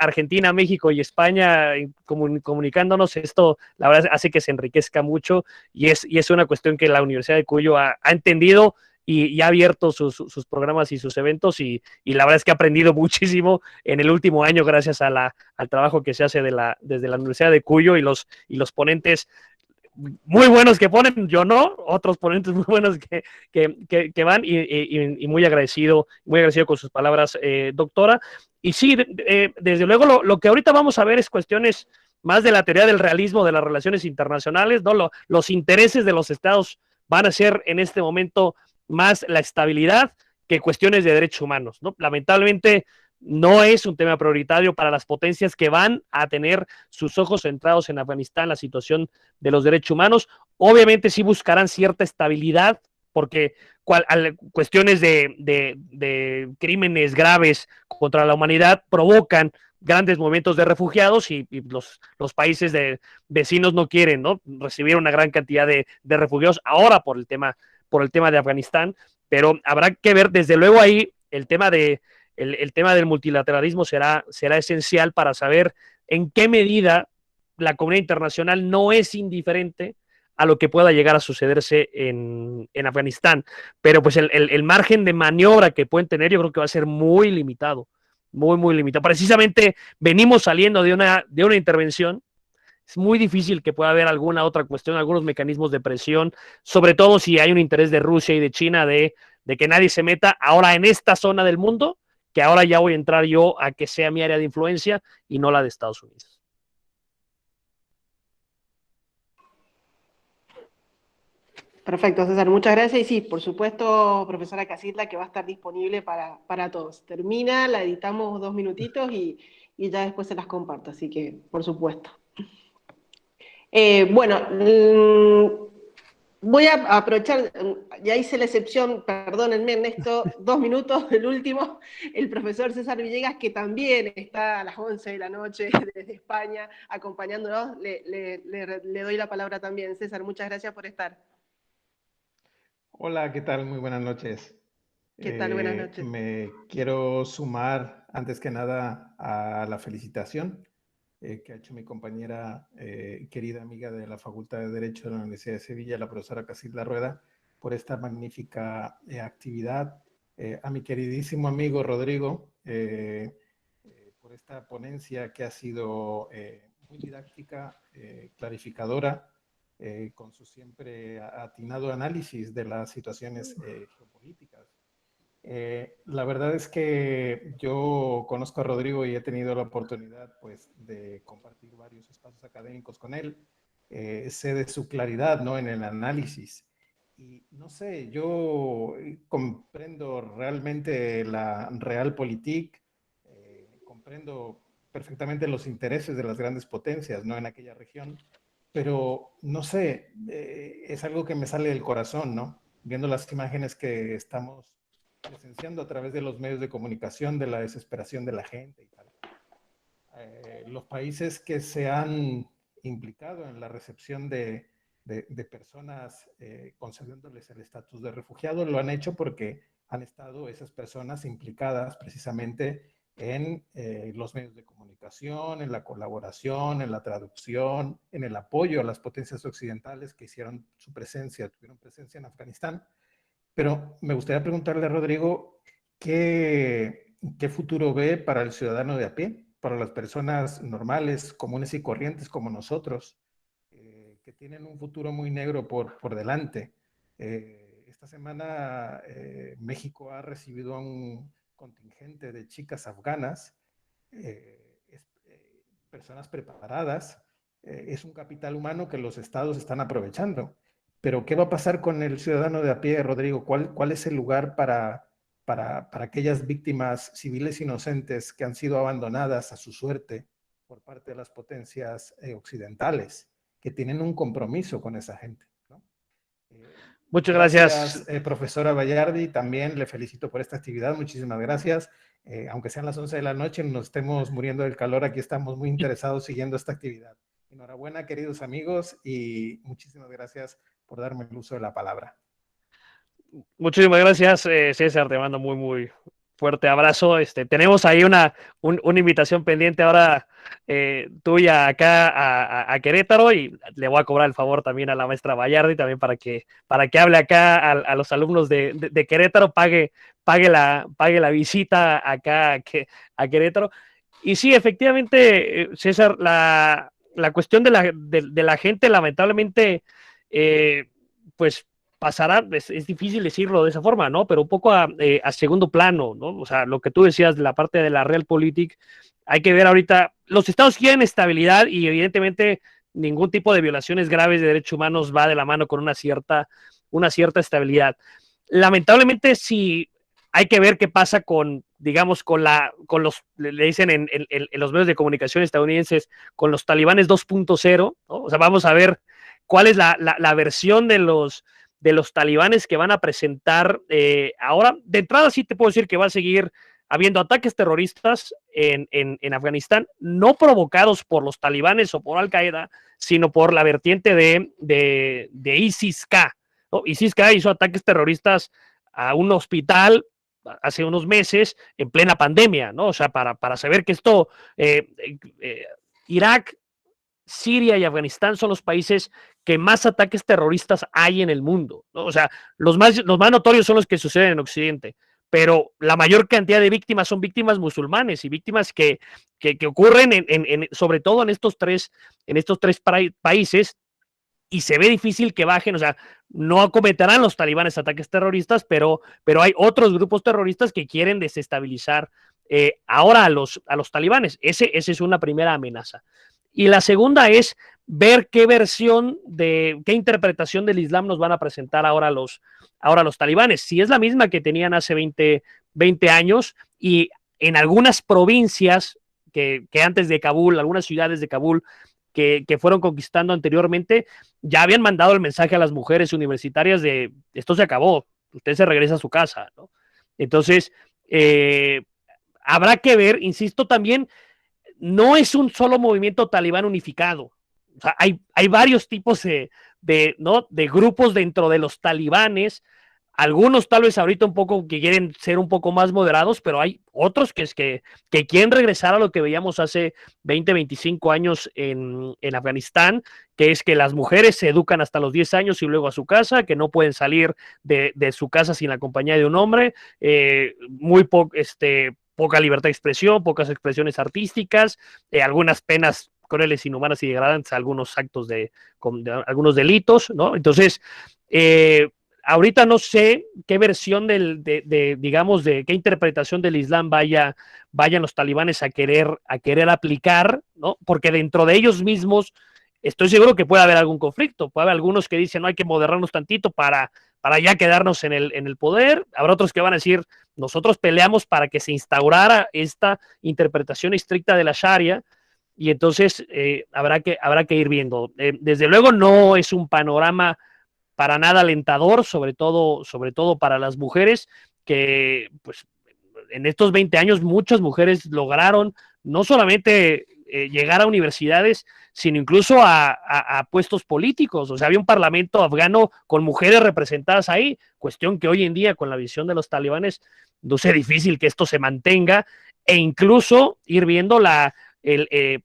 Argentina, México y España comunicándonos, esto la verdad hace que se enriquezca mucho y es una cuestión que la Universidad de Cuyo ha entendido y ha abierto sus programas y sus eventos y la verdad es que ha aprendido muchísimo en el último año gracias al trabajo que se hace desde la Universidad de Cuyo y los ponentes muy buenos que ponen, yo no, otros ponentes muy buenos que van y muy agradecido con sus palabras, doctora. Y sí, desde luego lo que ahorita vamos a ver es cuestiones más de la teoría del realismo de las relaciones internacionales, ¿no? Los intereses de los estados van a ser en este momento más la estabilidad que cuestiones de derechos humanos, ¿no? Lamentablemente no es un tema prioritario para las potencias que van a tener sus ojos centrados en Afganistán, la situación de los derechos humanos. Obviamente sí buscarán cierta estabilidad, porque cuestiones de crímenes graves contra la humanidad provocan grandes movimientos de refugiados y los países vecinos no quieren, ¿no?, recibir una gran cantidad de refugiados ahora por el tema de Afganistán, pero habrá que ver desde luego ahí el tema del multilateralismo será esencial para saber en qué medida la comunidad internacional no es indiferente a lo que pueda llegar a sucederse en Afganistán. Pero pues el margen de maniobra que pueden tener yo creo que va a ser muy limitado, muy limitado. Precisamente venimos saliendo de una intervención. Es muy difícil que pueda haber alguna otra cuestión, algunos mecanismos de presión, sobre todo si hay un interés de Rusia y de China de que nadie se meta ahora en esta zona del mundo, que ahora ya voy a entrar yo a que sea mi área de influencia y no la de Estados Unidos. Perfecto, César, muchas gracias. Y sí, por supuesto, profesora Casilda, que va a estar disponible para todos. Termina, la editamos 2 minutitos y ya después se las comparto, así que, por supuesto. Bueno, voy a aprovechar, ya hice la excepción, perdónenme Ernesto, 2 minutos, el último, el profesor César Villegas, que también está a las 11 de la noche desde España acompañándonos, le doy la palabra también. César, muchas gracias por estar. Hola, ¿qué tal? Muy buenas noches. ¿Qué tal? Buenas noches. Me quiero sumar, antes que nada, a la felicitación que ha hecho mi compañera, querida amiga de la Facultad de Derecho de la Universidad de Sevilla, la profesora Casilda Rueda, por esta magnífica actividad. A mi queridísimo amigo Rodrigo, por esta ponencia que ha sido muy didáctica, clarificadora, con su siempre atinado análisis de las situaciones geopolíticas. La verdad es que yo conozco a Rodrigo y he tenido la oportunidad, pues, de compartir varios espacios académicos con él. Sé de su claridad, ¿no?, en el análisis. Y no sé, yo comprendo realmente la realpolitik, comprendo perfectamente los intereses de las grandes potencias, ¿no?, en aquella región. Pero, no sé, es algo que me sale del corazón, ¿no? Viendo las imágenes que estamos presenciando a través de los medios de comunicación, de la desesperación de la gente y tal. Los países que se han implicado en la recepción de personas concediéndoles el estatus de refugiado lo han hecho porque han estado esas personas implicadas precisamente en los medios de comunicación, en la colaboración, en la traducción, en el apoyo a las potencias occidentales que tuvieron presencia en Afganistán. Pero me gustaría preguntarle a Rodrigo, ¿qué futuro ve para el ciudadano de a pie, para las personas normales, comunes y corrientes como nosotros, que tienen un futuro muy negro por delante? Esta semana México ha recibido a un contingente de chicas afganas, personas preparadas, es un capital humano que los estados están aprovechando. Pero ¿qué va a pasar con el ciudadano de a pie, Rodrigo? ¿Cuál es el lugar para aquellas víctimas civiles inocentes que han sido abandonadas a su suerte por parte de las potencias occidentales, que tienen un compromiso con esa gente, ¿no? Muchas gracias. Profesora Bayardi, también le felicito por esta actividad, muchísimas gracias. Aunque sean las 11 de la noche, nos estemos muriendo del calor, aquí estamos muy interesados siguiendo esta actividad. Enhorabuena, queridos amigos, y muchísimas gracias por darme el uso de la palabra. Muchísimas gracias, César, te mando muy fuerte abrazo. Tenemos ahí una invitación pendiente ahora tuya acá a Querétaro, y le voy a cobrar el favor también a la maestra Bayardi también para que hable acá a los alumnos de Querétaro, pague la visita acá a Querétaro. Y sí, efectivamente, César, la cuestión de la gente, lamentablemente, pues pasará, es difícil decirlo de esa forma, ¿no? Pero un poco a segundo plano, ¿no? O sea, lo que tú decías de la parte de la Realpolitik, hay que ver ahorita, los estados quieren estabilidad y evidentemente ningún tipo de violaciones graves de derechos humanos va de la mano con una cierta estabilidad. Lamentablemente, sí, hay que ver qué pasa con, digamos, con los, le dicen en los medios de comunicación estadounidenses, con los talibanes 2.0, ¿no? O sea, vamos a ver cuál es la versión de los talibanes que van a presentar ahora. De entrada sí te puedo decir que va a seguir habiendo ataques terroristas en Afganistán, no provocados por los talibanes o por Al-Qaeda, sino por la vertiente de ISIS-K, ¿no? ISIS-K hizo ataques terroristas a un hospital hace unos meses en plena pandemia, ¿no? O sea, para saber que esto, Irak, Siria y Afganistán son los países que más ataques terroristas hay en el mundo, ¿no? O sea, los más notorios son los que suceden en Occidente, pero la mayor cantidad de víctimas son víctimas musulmanes y víctimas que ocurren sobre todo en estos tres países, y se ve difícil que bajen. O sea, no acometerán los talibanes ataques terroristas, pero hay otros grupos terroristas que quieren desestabilizar ahora a los talibanes. Ese es una primera amenaza. Y la segunda es ver qué qué interpretación del Islam nos van a presentar ahora los talibanes. Si es la misma que tenían hace 20 años, y en algunas provincias que antes de Kabul, algunas ciudades de Kabul que fueron conquistando anteriormente, ya habían mandado el mensaje a las mujeres universitarias de esto se acabó, usted se regresa a su casa, ¿no? Entonces, habrá que ver, insisto, también, no es un solo movimiento talibán unificado. O sea, hay varios tipos de grupos dentro de los talibanes. Algunos tal vez ahorita un poco que quieren ser un poco más moderados, pero hay otros que quieren regresar a lo que veíamos hace 20, 25 años en Afganistán, que es que las mujeres se educan hasta los 10 años y luego a su casa, que no pueden salir de su casa sin la compañía de un hombre, poca libertad de expresión, pocas expresiones artísticas, algunas penas crueles, inhumanas y degradantes, algunos actos de algunos delitos, ¿no? Entonces, ahorita no sé qué versión digamos, de qué interpretación del Islam vayan los talibanes a querer aplicar, ¿no? Porque dentro de ellos mismos estoy seguro que puede haber algún conflicto. Puede haber algunos que dicen, no, hay que moderarnos tantito para ya quedarnos en el poder. Habrá otros que van a decir, nosotros peleamos para que se instaurara esta interpretación estricta de la Sharia, y entonces habrá que ir viendo. Desde luego no es un panorama para nada alentador, sobre todo para las mujeres, que pues en estos 20 años muchas mujeres lograron no solamente llegar a universidades, sino incluso a puestos políticos. O sea, había un parlamento afgano con mujeres representadas ahí, cuestión que hoy en día con la visión de los talibanes luce difícil que esto se mantenga, e incluso ir viendo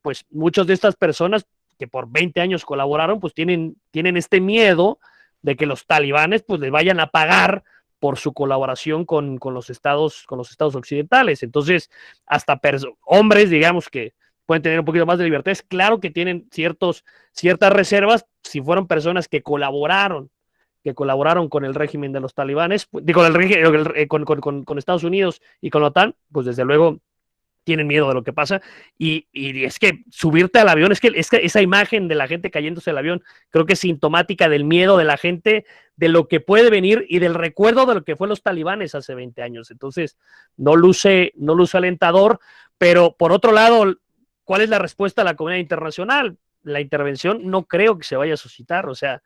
pues muchas de estas personas que por 20 años colaboraron, pues tienen este miedo de que los talibanes pues les vayan a pagar por su colaboración con los estados occidentales. Entonces, hasta hombres, digamos, que pueden tener un poquito más de libertad, es claro que tienen ciertas reservas si fueron personas que colaboraron con el régimen de los talibanes, con Estados Unidos y con la OTAN, pues desde luego tienen miedo de lo que pasa, y es que subirte al avión, es que esa imagen de la gente cayéndose al avión, creo que es sintomática del miedo de la gente, de lo que puede venir y del recuerdo de lo que fue los talibanes hace 20 años. Entonces, no luce alentador, pero por otro lado, ¿cuál es la respuesta a la comunidad internacional? La intervención no creo que se vaya a suscitar, o sea,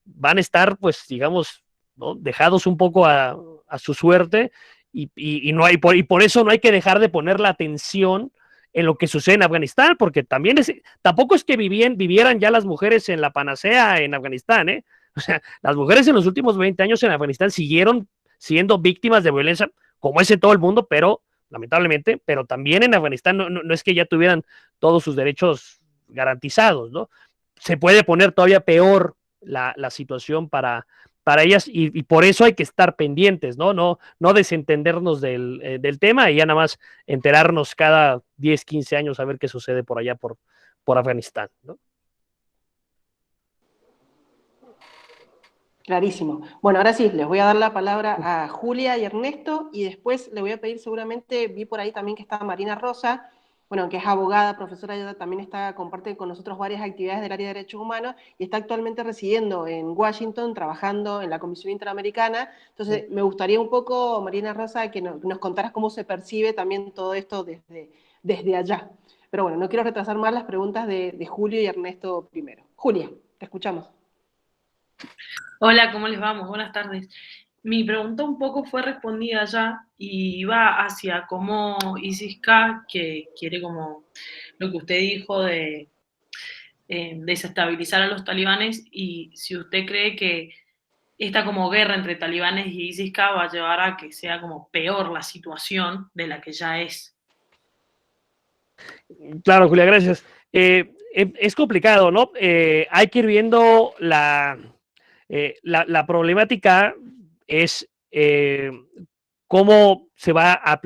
van a estar, pues, digamos, ¿no?, dejados un poco a su suerte, y por eso no hay que dejar de poner la atención en lo que sucede en Afganistán, porque tampoco es que vivieran ya las mujeres en la panacea en Afganistán, ¿eh? O sea, las mujeres en los últimos 20 años en Afganistán siguieron siendo víctimas de violencia, como es en todo el mundo, pero lamentablemente, pero también en Afganistán no es que ya tuvieran todos sus derechos garantizados, ¿no? Se puede poner todavía peor la situación para ellas, y por eso hay que estar pendientes, no desentendernos del tema y ya nada más enterarnos cada 10, 15 años a ver qué sucede por allá por Afganistán, ¿no? Clarísimo. Bueno, ahora sí, les voy a dar la palabra a Julia y Ernesto, y después le voy a pedir, seguramente, vi por ahí también que está Marina Rosa, bueno, que es abogada, profesora, ella también comparte con nosotros varias actividades del área de derechos humanos y está actualmente residiendo en Washington, trabajando en la Comisión Interamericana. Entonces, me gustaría un poco, Marina Rosa, que nos contaras cómo se percibe también todo esto desde allá. Pero bueno, no quiero retrasar más las preguntas de Julio y Ernesto primero. Julia, te escuchamos. Hola, ¿cómo les vamos? Buenas tardes. Mi pregunta un poco fue respondida ya y va hacia cómo ISIS-K, que quiere como lo que usted dijo de desestabilizar a los talibanes, y si usted cree que esta como guerra entre talibanes y ISIS-K va a llevar a que sea como peor la situación de la que ya es. Claro, Julia, gracias. Es complicado, ¿no? Hay que ir viendo la problemática es cómo se va a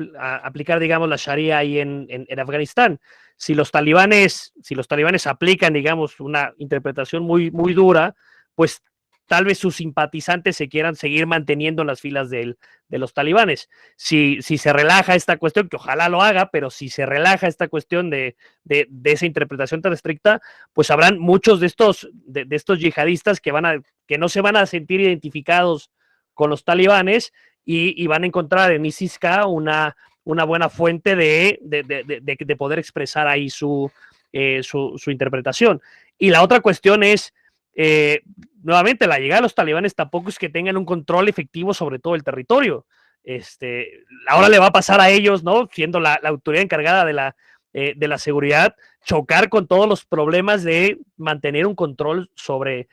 aplicar, digamos, la Sharia ahí en Afganistán. Si los talibanes aplican, digamos, una interpretación muy, muy dura, pues tal vez sus simpatizantes se quieran seguir manteniendo en las filas de los talibanes. Si se relaja esta cuestión, que ojalá lo haga, pero si se relaja esta cuestión de esa interpretación tan estricta, pues habrán muchos de estos yihadistas que no se van a sentir identificados con los talibanes y van a encontrar en ISIS-K una buena fuente de poder expresar ahí su interpretación. Y la otra cuestión es, nuevamente, la llegada de los talibanes tampoco es que tengan un control efectivo sobre todo el territorio. Ahora le va a pasar a ellos, ¿no?, siendo la autoridad encargada de la seguridad, chocar con todos los problemas de mantener un control sobre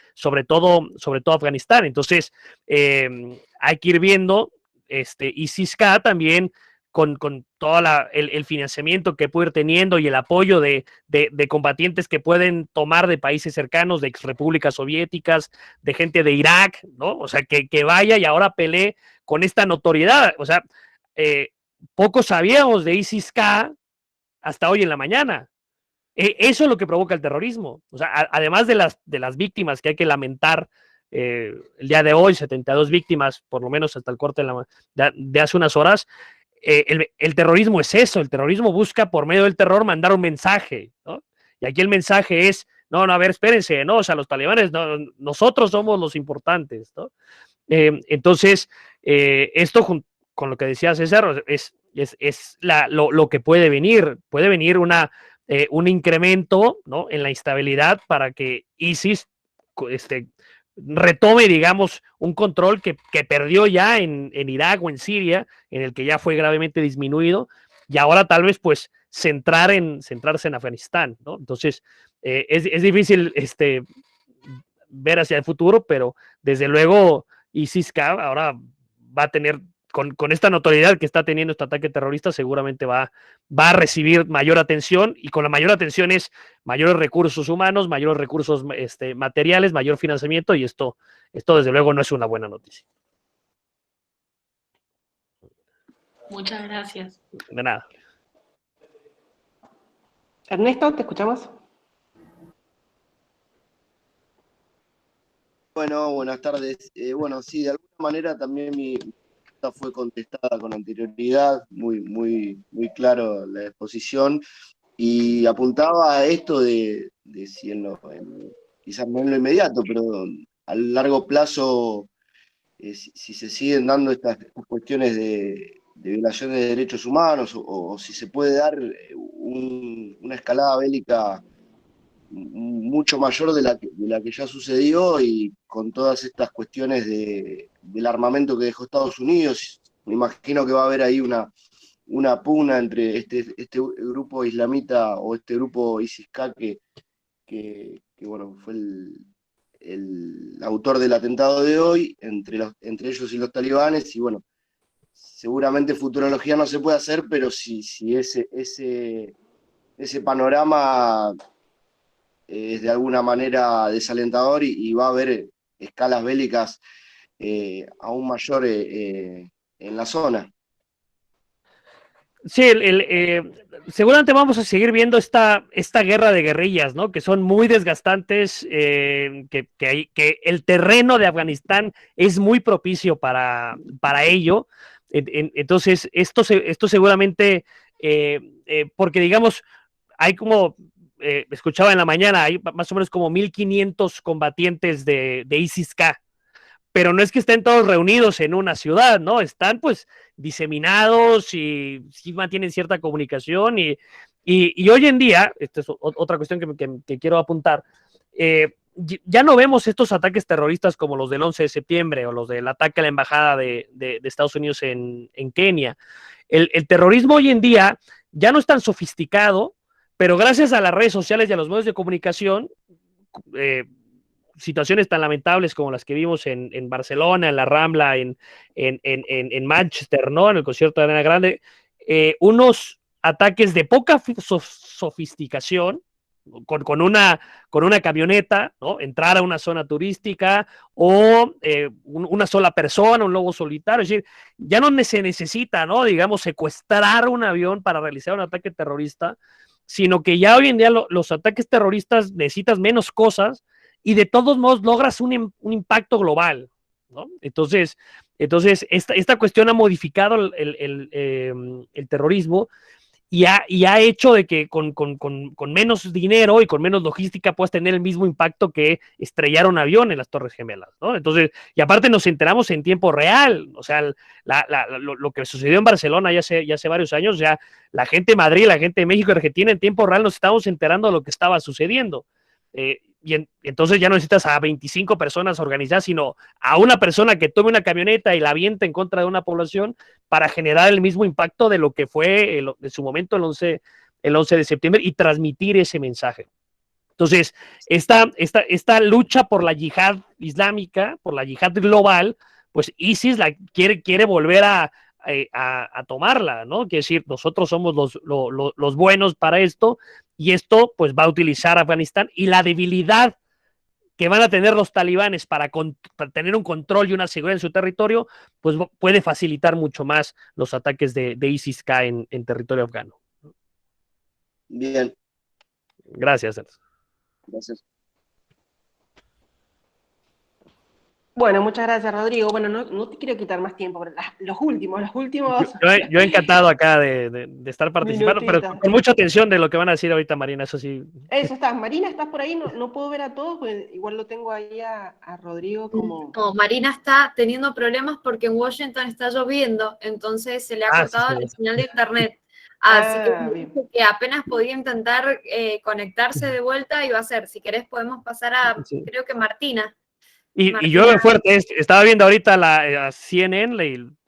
todo Afganistán. Entonces, hay que ir viendo, ISIS-K también con todo el financiamiento que puede ir teniendo y el apoyo de combatientes que pueden tomar de países cercanos, de exrepúblicas soviéticas, de gente de Irak, ¿no? O sea, que vaya y ahora pelee con esta notoriedad. O sea, poco sabíamos de ISIS-K hasta hoy en la mañana. Eso es lo que provoca el terrorismo. O sea, además de las víctimas que hay que lamentar, el día de hoy, 72 víctimas, por lo menos hasta el corte de hace unas horas. El terrorismo es eso, el terrorismo busca por medio del terror mandar un mensaje, ¿no? Y aquí el mensaje es, no, a ver, espérense, no, o sea, los talibanes, no, nosotros somos los importantes, ¿no? Entonces, esto con lo que decía César, es lo que puede venir un incremento, ¿no?, en la instabilidad para que ISIS retome, digamos, un control que perdió ya en Irak o en Siria, en el que ya fue gravemente disminuido, y ahora tal vez pues centrarse en Afganistán, ¿no? Entonces, es difícil ver hacia el futuro, pero desde luego ISIS-K ahora va a tener, con esta notoriedad que está teniendo este ataque terrorista, seguramente va a recibir mayor atención, y con la mayor atención es mayores recursos humanos, mayores recursos materiales, mayor financiamiento, y esto desde luego no es una buena noticia. Muchas gracias. De nada. Ernesto, ¿te escuchamos? Bueno, buenas tardes. Bueno, sí, de alguna manera también mi pregunta fue contestada con anterioridad, muy claro la exposición, y apuntaba a esto de si quizás no en lo inmediato, pero a largo plazo, si se siguen dando estas cuestiones de violación de derechos humanos, o si se puede dar una escalada bélica mucho mayor de la que ya sucedió, y con todas estas cuestiones del armamento que dejó Estados Unidos. Me imagino que va a haber ahí una pugna entre este grupo islamita, o este grupo ISIS-K que bueno, fue el autor del atentado de hoy, entre ellos y los talibanes, y bueno, seguramente futurología no se puede hacer, pero si ese panorama es de alguna manera desalentador, y va a haber escalas bélicas aún mayor en la zona. Sí, seguramente vamos a seguir viendo esta guerra de guerrillas, ¿no? Que son muy desgastantes, que el terreno de Afganistán es muy propicio para ello. Entonces, esto seguramente, porque digamos, hay como, escuchaba en la mañana, hay más o menos como 1,500 combatientes de ISIS-K, pero no es que estén todos reunidos en una ciudad, ¿no? Están pues diseminados y sí mantienen cierta comunicación, y hoy en día, esta es otra cuestión que quiero apuntar, ya no vemos estos ataques terroristas como los del 11 de septiembre o los del ataque a la embajada de Estados Unidos en Kenia. El terrorismo hoy en día ya no es tan sofisticado, pero gracias a las redes sociales y a los medios de comunicación, situaciones tan lamentables como las que vimos en Barcelona, en la Rambla, en Manchester, ¿no? En el concierto de Arena Grande, unos ataques de poca sofisticación, con una camioneta, ¿no? Entrar a una zona turística, o una sola persona, un lobo solitario. Es decir, ya no se necesita, ¿no? Digamos, secuestrar un avión para realizar un ataque terrorista, sino que ya hoy en día los ataques terroristas necesitas menos cosas, y de todos modos logras un impacto global, ¿no? Entonces esta cuestión ha modificado el terrorismo, y ha hecho de que con menos dinero y con menos logística puedas tener el mismo impacto que estrellar un avión en las Torres Gemelas, ¿no? Entonces, y aparte nos enteramos en tiempo real, o sea, lo que sucedió en Barcelona ya hace varios años, ya la gente de Madrid, la gente de México y Argentina, en tiempo real nos estamos enterando de lo que estaba sucediendo. Entonces ya no necesitas a 25 personas organizadas, sino a una persona que tome una camioneta y la avienta en contra de una población para generar el mismo impacto de lo que fue en su momento el 11 de septiembre, y transmitir ese mensaje. Entonces, esta lucha por la yihad islámica, por la yihad global, pues ISIS quiere volver a tomarla, ¿no? Quiere decir, nosotros somos los buenos para esto, y esto pues va a utilizar Afganistán, y la debilidad que van a tener los talibanes para tener un control y una seguridad en su territorio, pues puede facilitar mucho más los ataques de ISIS-K en territorio afgano. Bien. Gracias. Gracias. Bueno, muchas gracias, Rodrigo. Bueno, no te quiero quitar más tiempo, pero los últimos. Yo encantado acá de estar participando, pero con mucha atención de lo que van a decir ahorita, Marina, eso sí. Eso está. Marina, ¿estás por ahí? No puedo ver a todos, pues igual lo tengo ahí a Rodrigo como... No, Marina está teniendo problemas porque en Washington está lloviendo, entonces se le ha cortado la señal de internet. Así que apenas podía intentar conectarse de vuelta, y va a ser, si querés podemos pasar a, creo que Martina. Y llueve fuerte. Estaba viendo ahorita la CNN,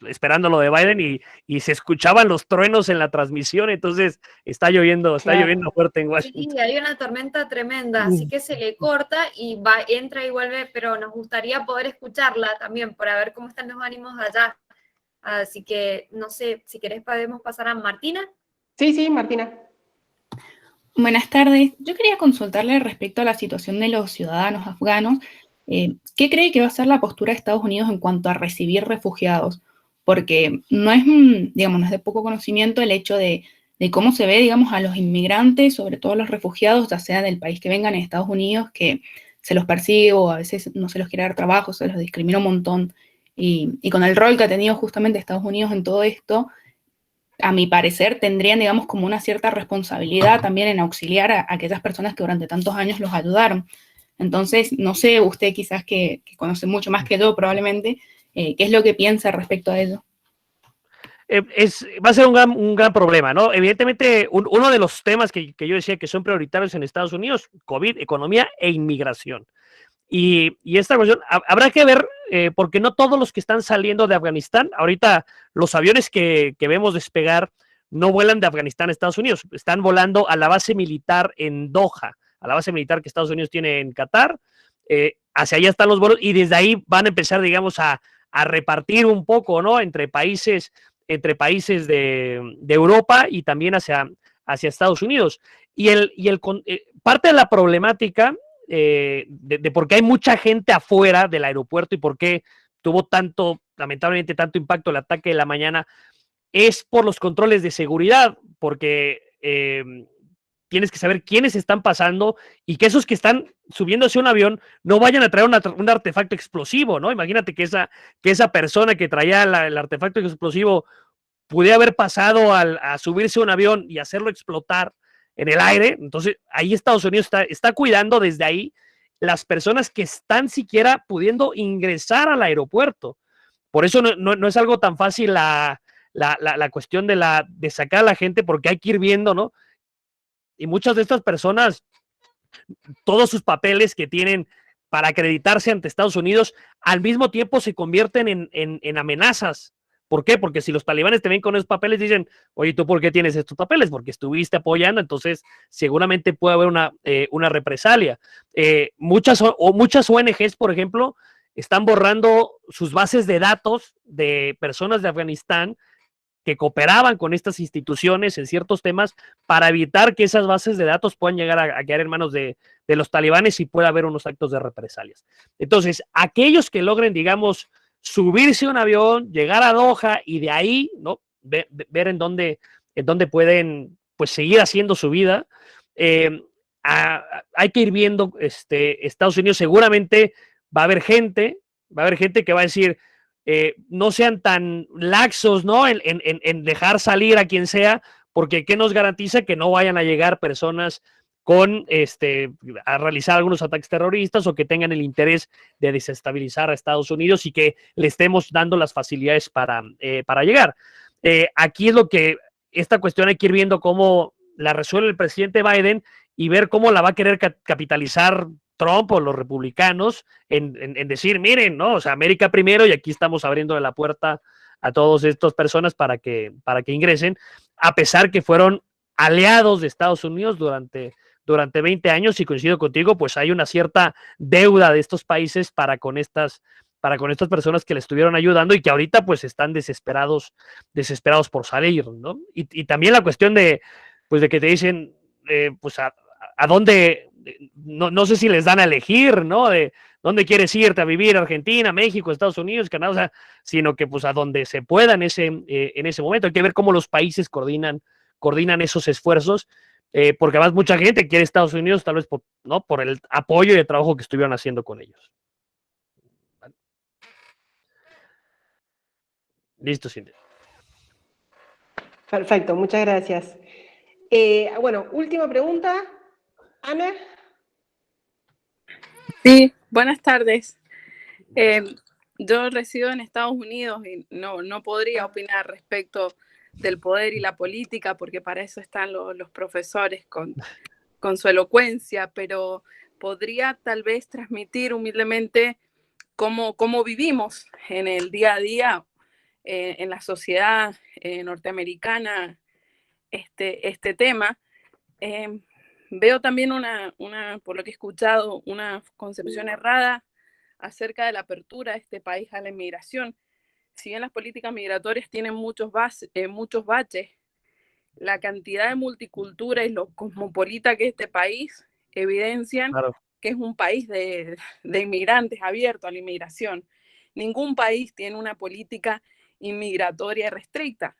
esperando lo de Biden, y se escuchaban los truenos en la transmisión, entonces está lloviendo fuerte en Washington. Sí, hay una tormenta tremenda, así que se le corta y entra y vuelve, pero nos gustaría poder escucharla también para ver cómo están los ánimos allá. Así que, no sé, si querés podemos pasar a Martina. Sí, Martina. Buenas tardes. Yo quería consultarle respecto a la situación de los ciudadanos afganos. ¿Qué cree que va a ser la postura de Estados Unidos en cuanto a recibir refugiados? Porque no es, digamos, no es de poco conocimiento el hecho de cómo se ve, digamos, a los inmigrantes, sobre todo a los refugiados, ya sea del país que vengan en Estados Unidos, que se los persigue o a veces no se los quiere dar trabajo, se los discrimina un montón. Y con el rol que ha tenido justamente Estados Unidos en todo esto, a mi parecer tendrían, digamos, como una cierta responsabilidad también en auxiliar a aquellas personas que durante tantos años los ayudaron. Entonces, no sé, usted quizás que conoce mucho más que yo probablemente, ¿qué es lo que piensa respecto a ello? Va a ser un gran problema, ¿no? Evidentemente, uno de los temas que yo decía que son prioritarios en Estados Unidos, COVID, economía e inmigración. Y esta cuestión, habrá que ver, porque no todos los que están saliendo de Afganistán, ahorita los aviones que vemos despegar no vuelan de Afganistán a Estados Unidos, están volando a la base militar en Doha, a la base militar que Estados Unidos tiene en Qatar, hacia allá están los vuelos y desde ahí van a empezar, digamos, a repartir un poco, ¿no? Entre países de Europa y también hacia Estados Unidos. Y parte de la problemática de por qué hay mucha gente afuera del aeropuerto y por qué tuvo lamentablemente tanto impacto el ataque de la mañana, es por los controles de seguridad, porque tienes que saber quiénes están pasando y que esos que están subiéndose a un avión no vayan a traer un artefacto explosivo, ¿no? Imagínate que esa persona que traía el artefacto explosivo pudiera haber pasado a subirse a un avión y hacerlo explotar en el aire. Entonces, ahí Estados Unidos está cuidando desde ahí las personas que están siquiera pudiendo ingresar al aeropuerto. Por eso no es algo tan fácil la cuestión de sacar a la gente, porque hay que ir viendo, ¿no? Y muchas de estas personas, todos sus papeles que tienen para acreditarse ante Estados Unidos, al mismo tiempo se convierten en amenazas. ¿Por qué? Porque si los talibanes te ven con esos papeles, dicen, oye, ¿tú por qué tienes estos papeles? Porque estuviste apoyando, entonces seguramente puede haber una represalia. Muchas ONGs, por ejemplo, están borrando sus bases de datos de personas de Afganistán que cooperaban con estas instituciones en ciertos temas para evitar que esas bases de datos puedan llegar a quedar en manos de los talibanes y pueda haber unos actos de represalias. Entonces, aquellos que logren, digamos, subirse a un avión, llegar a Doha y de ahí, ¿no? ver en dónde pueden, pues, seguir haciendo su vida. Hay que ir viendo, Estados Unidos seguramente va a haber gente que va a decir, no sean tan laxos, ¿no? En dejar salir a quien sea, porque ¿qué nos garantiza que no vayan a llegar personas a realizar algunos ataques terroristas o que tengan el interés de desestabilizar a Estados Unidos y que le estemos dando las facilidades para llegar? Aquí es lo que esta cuestión hay que ir viendo cómo la resuelve el presidente Biden y ver cómo la va a querer capitalizar Trump o los republicanos en decir, miren, ¿no? O sea, América primero, y aquí estamos abriendo la puerta a todas estas personas para que ingresen, a pesar que fueron aliados de Estados Unidos durante 20 años, y coincido contigo, pues hay una cierta deuda de estos países para con estas personas que le estuvieron ayudando y que ahorita pues están desesperados por salir, ¿no? Y también la cuestión de que te dicen, pues a dónde, no sé si les dan a elegir, ¿no? De dónde quieres irte a vivir, Argentina, México, Estados Unidos, Canadá, o sea, sino que pues a donde se pueda en ese momento. Hay que ver cómo los países coordinan esos esfuerzos, porque además mucha gente quiere Estados Unidos, tal vez por el apoyo y el trabajo que estuvieron haciendo con ellos. Listo, Cintia. Perfecto, muchas gracias. Bueno, última pregunta. Ana. Sí, buenas tardes. Yo resido en Estados Unidos y no podría opinar respecto del poder y la política, porque para eso están los profesores con su elocuencia, pero podría tal vez transmitir humildemente cómo vivimos en el día a día en la sociedad norteamericana este tema. Veo también por lo que he escuchado, una concepción errada acerca de la apertura de este país a la inmigración. Si bien las políticas migratorias tienen muchos baches, la cantidad de multicultura y lo cosmopolita que es este país evidencian que es un país de inmigrantes abierto a la inmigración. Ningún país tiene una política inmigratoria restricta.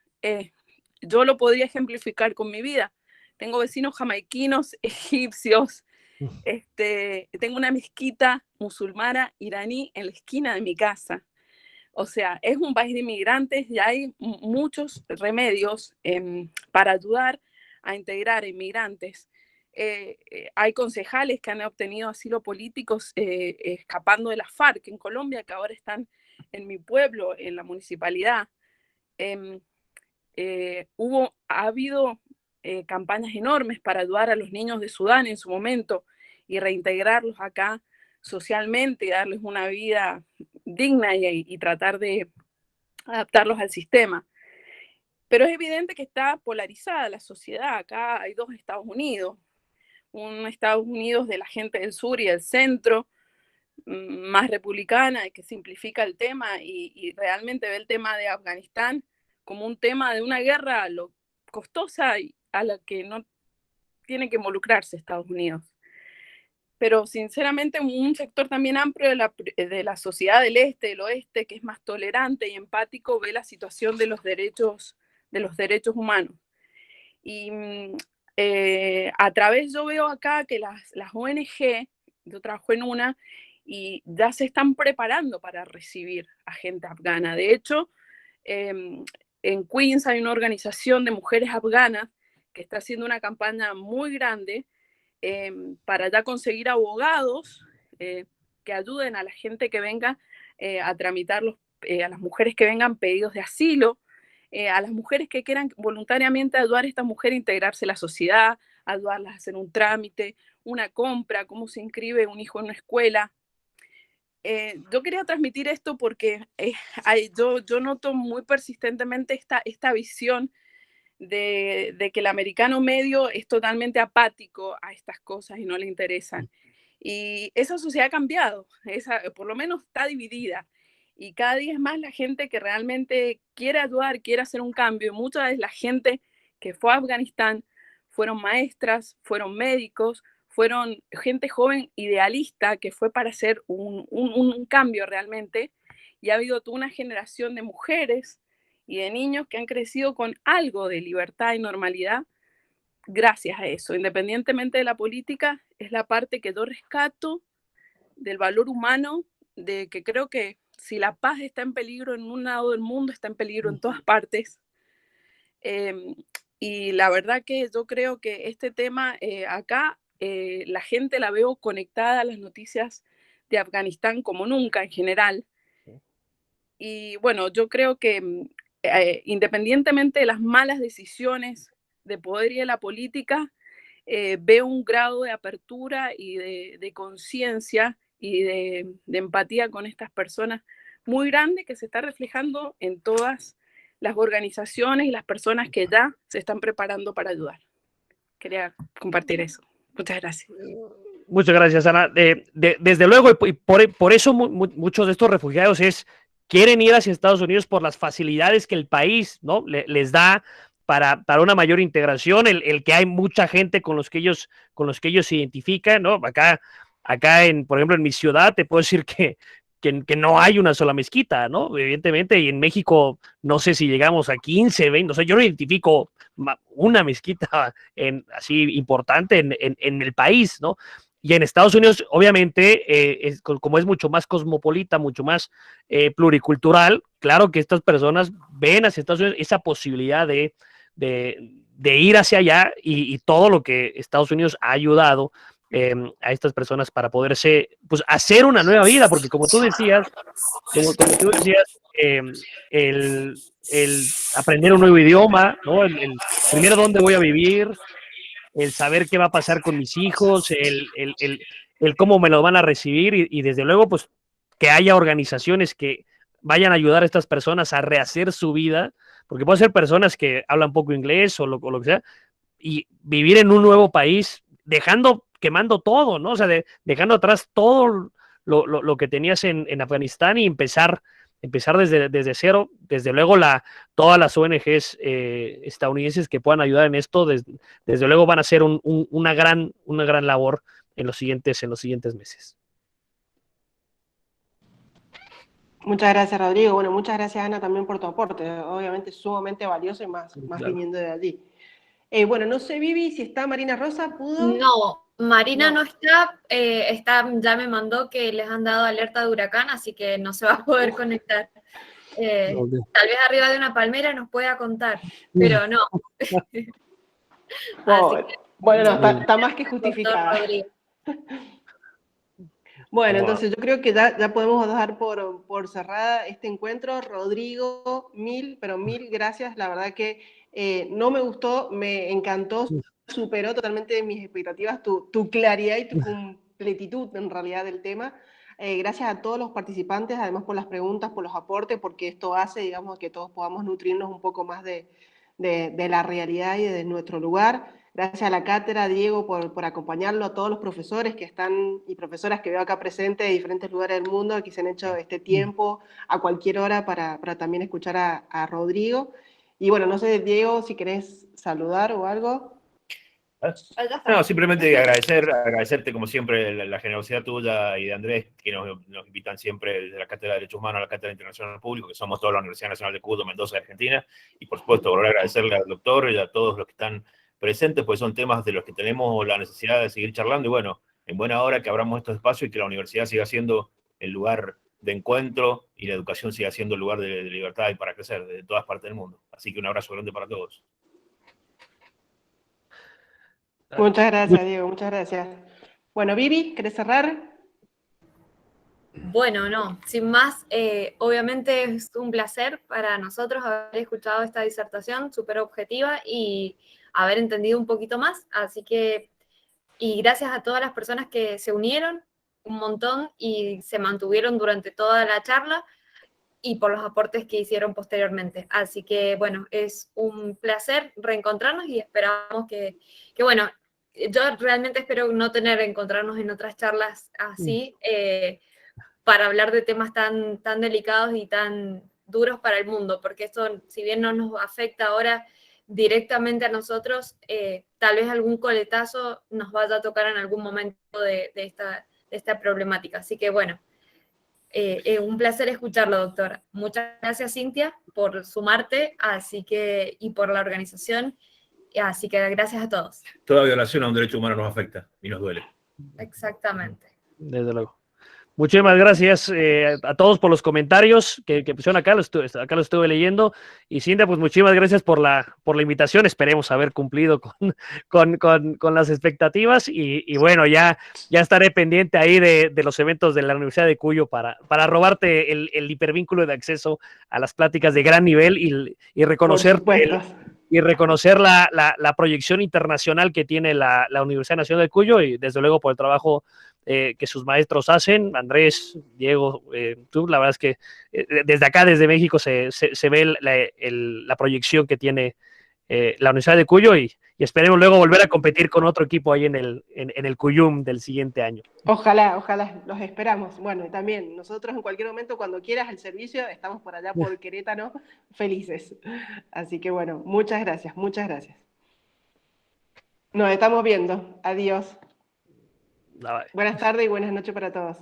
Yo lo podría ejemplificar con mi vida. Tengo vecinos jamaiquinos, egipcios, tengo una mezquita musulmana iraní en la esquina de mi casa. O sea, es un país de inmigrantes y hay muchos remedios para ayudar a integrar inmigrantes. Hay concejales que han obtenido asilo político escapando de las FARC en Colombia, que ahora están en mi pueblo, en la municipalidad. Ha habido campañas enormes para ayudar a los niños de Sudán en su momento y reintegrarlos acá socialmente y darles una vida digna y tratar de adaptarlos al sistema. Pero es evidente que está polarizada la sociedad. Acá hay dos Estados Unidos. Un Estados Unidos de la gente del sur y del centro, más republicana, que simplifica el tema y realmente ve el tema de Afganistán como un tema de una guerra costosa y a la que no tiene que involucrarse Estados Unidos. Pero sinceramente un sector también amplio de la sociedad del este, del oeste, que es más tolerante y empático, ve la situación de los derechos humanos. Y a través, yo veo acá que las ONG, yo trabajo en una, y ya se están preparando para recibir a gente afgana. De hecho, en Queens hay una organización de mujeres afganas que está haciendo una campaña muy grande para ya conseguir abogados que ayuden a la gente que venga a tramitar a las mujeres que vengan pedidos de asilo, a las mujeres que quieran voluntariamente ayudar a esta mujer a integrarse a la sociedad, ayudarlas a hacer un trámite, una compra, cómo se inscribe un hijo en una escuela. Yo quería transmitir esto porque yo noto muy persistentemente esta visión de que el americano medio es totalmente apático a estas cosas y no le interesan. Y esa sociedad ha cambiado, por lo menos está dividida. Y cada día es más la gente que realmente quiere ayudar, quiere hacer un cambio. Mucha de la gente que fue a Afganistán fueron maestras, fueron médicos, fueron gente joven idealista que fue para hacer un cambio realmente. Y ha habido toda una generación de mujeres y de niños que han crecido con algo de libertad y normalidad gracias a eso. Independientemente de la política, es la parte que yo rescato del valor humano, de que creo que si la paz está en peligro en un lado del mundo, está en peligro en todas partes. Y la verdad que yo creo que este tema acá, la gente la veo conectada a las noticias de Afganistán como nunca en general. Y bueno, yo creo que independientemente de las malas decisiones de poder y de la política, veo un grado de apertura y de conciencia y de empatía con estas personas muy grande que se está reflejando en todas las organizaciones y las personas que ya se están preparando para ayudar. Quería compartir eso. Muchas gracias. Muchas gracias, Ana. Desde luego, y por eso muchos de estos refugiados quieren ir hacia Estados Unidos por las facilidades que el país, ¿no? les da para una mayor integración, el que hay mucha gente con los que ellos se identifican, ¿no? Acá por ejemplo, en mi ciudad, te puedo decir que no hay una sola mezquita, ¿no? Evidentemente, y en México no sé si llegamos a 15, 20, o sea, yo no identifico una mezquita así importante en el país, ¿no? Y en Estados Unidos, obviamente, como es mucho más cosmopolita, mucho más pluricultural, claro que estas personas ven hacia Estados Unidos esa posibilidad de ir hacia allá y todo lo que Estados Unidos ha ayudado a estas personas para poderse, pues, hacer una nueva vida, porque como tú decías, el aprender un nuevo idioma, ¿no? El primero dónde voy a vivir, el saber qué va a pasar con mis hijos, el cómo me lo van a recibir y desde luego, pues, que haya organizaciones que vayan a ayudar a estas personas a rehacer su vida, porque pueden ser personas que hablan poco inglés o lo que sea, y vivir en un nuevo país, quemando todo, ¿no? O sea, dejando atrás todo lo que tenías en Afganistán y empezar desde cero. Desde luego todas las ONGs estadounidenses que puedan ayudar en esto, desde luego van a hacer una gran labor en los siguientes meses. Muchas gracias, Rodrigo. Bueno, muchas gracias, Ana, también por tu aporte. Obviamente sumamente valioso y más Claro. viniendo de allí. Bueno, no sé, Vivi, si está Marina Rosa, ¿pudo? No, Marina no está, ya me mandó que les han dado alerta de huracán, así que no se va a poder conectar. Tal vez arriba de una palmera nos pueda contar, pero no. Bueno, no, está más que justificada. Bueno, entonces yo creo que ya podemos dar por cerrada este encuentro. Rodrigo, mil gracias. La verdad que no me gustó, me encantó, superó totalmente mis expectativas, tu claridad y tu completitud en realidad del tema. Gracias a todos los participantes, además por las preguntas, por los aportes, porque esto hace, digamos, que todos podamos nutrirnos un poco más de la realidad y de nuestro lugar. Gracias a la cátedra, Diego, por acompañarlo, a todos los profesores que están y profesoras que veo acá presentes de diferentes lugares del mundo, que se han hecho este tiempo a cualquier hora para también escuchar a Rodrigo. Y bueno, no sé, Diego, si querés saludar o algo. No, simplemente agradecerte como siempre la generosidad tuya y de Andrés, que nos invitan siempre desde la Cátedra de Derechos Humanos a la Cátedra Internacional Público, que somos toda la Universidad Nacional de Cuyo, Mendoza, Argentina, y por supuesto volver a agradecerle al doctor y a todos los que están presentes, pues son temas de los que tenemos la necesidad de seguir charlando, y bueno, en buena hora que abramos estos espacios y que la universidad siga siendo el lugar de encuentro y la educación siga siendo el lugar de libertad y para crecer de todas partes del mundo. Así que un abrazo grande para todos. Muchas gracias, Diego, muchas gracias. Bueno, Vivi, ¿querés cerrar? Bueno, no, sin más, obviamente es un placer para nosotros haber escuchado esta disertación súper objetiva y haber entendido un poquito más, así que, y gracias a todas las personas que se unieron un montón y se mantuvieron durante toda la charla y por los aportes que hicieron posteriormente. Así que, bueno, es un placer reencontrarnos y esperamos que bueno, yo realmente espero no encontrarnos en otras charlas así, para hablar de temas tan delicados y tan duros para el mundo, porque esto, si bien no nos afecta ahora directamente a nosotros, tal vez algún coletazo nos vaya a tocar en algún momento de esta problemática. Así que, bueno, un placer escucharlo, doctora. Muchas gracias, Cintia, por sumarte, y por la organización. Así que gracias a todos. Toda violación a un derecho humano nos afecta y nos duele. Exactamente. Desde luego. Muchísimas gracias a todos por los comentarios que pusieron acá, acá lo estuve leyendo. Y Cintia, pues muchísimas gracias por la invitación. Esperemos haber cumplido con las expectativas. Y bueno, ya estaré pendiente ahí de los eventos de la Universidad de Cuyo para robarte el hipervínculo de acceso a las pláticas de gran nivel y reconocer la proyección internacional que tiene la Universidad Nacional de Cuyo, y desde luego por el trabajo que sus maestros hacen. Andrés, Diego, tú, la verdad es que desde acá, desde México, se ve la proyección que tiene la Universidad de Cuyo, y esperemos luego volver a competir con otro equipo ahí en el Cuyum del siguiente año. Ojalá, los esperamos. Bueno, y también nosotros en cualquier momento, cuando quieras el servicio, estamos por allá por Querétaro, felices. Así que bueno, muchas gracias, muchas gracias. Nos estamos viendo. Adiós. Bye. Buenas tardes y buenas noches para todos.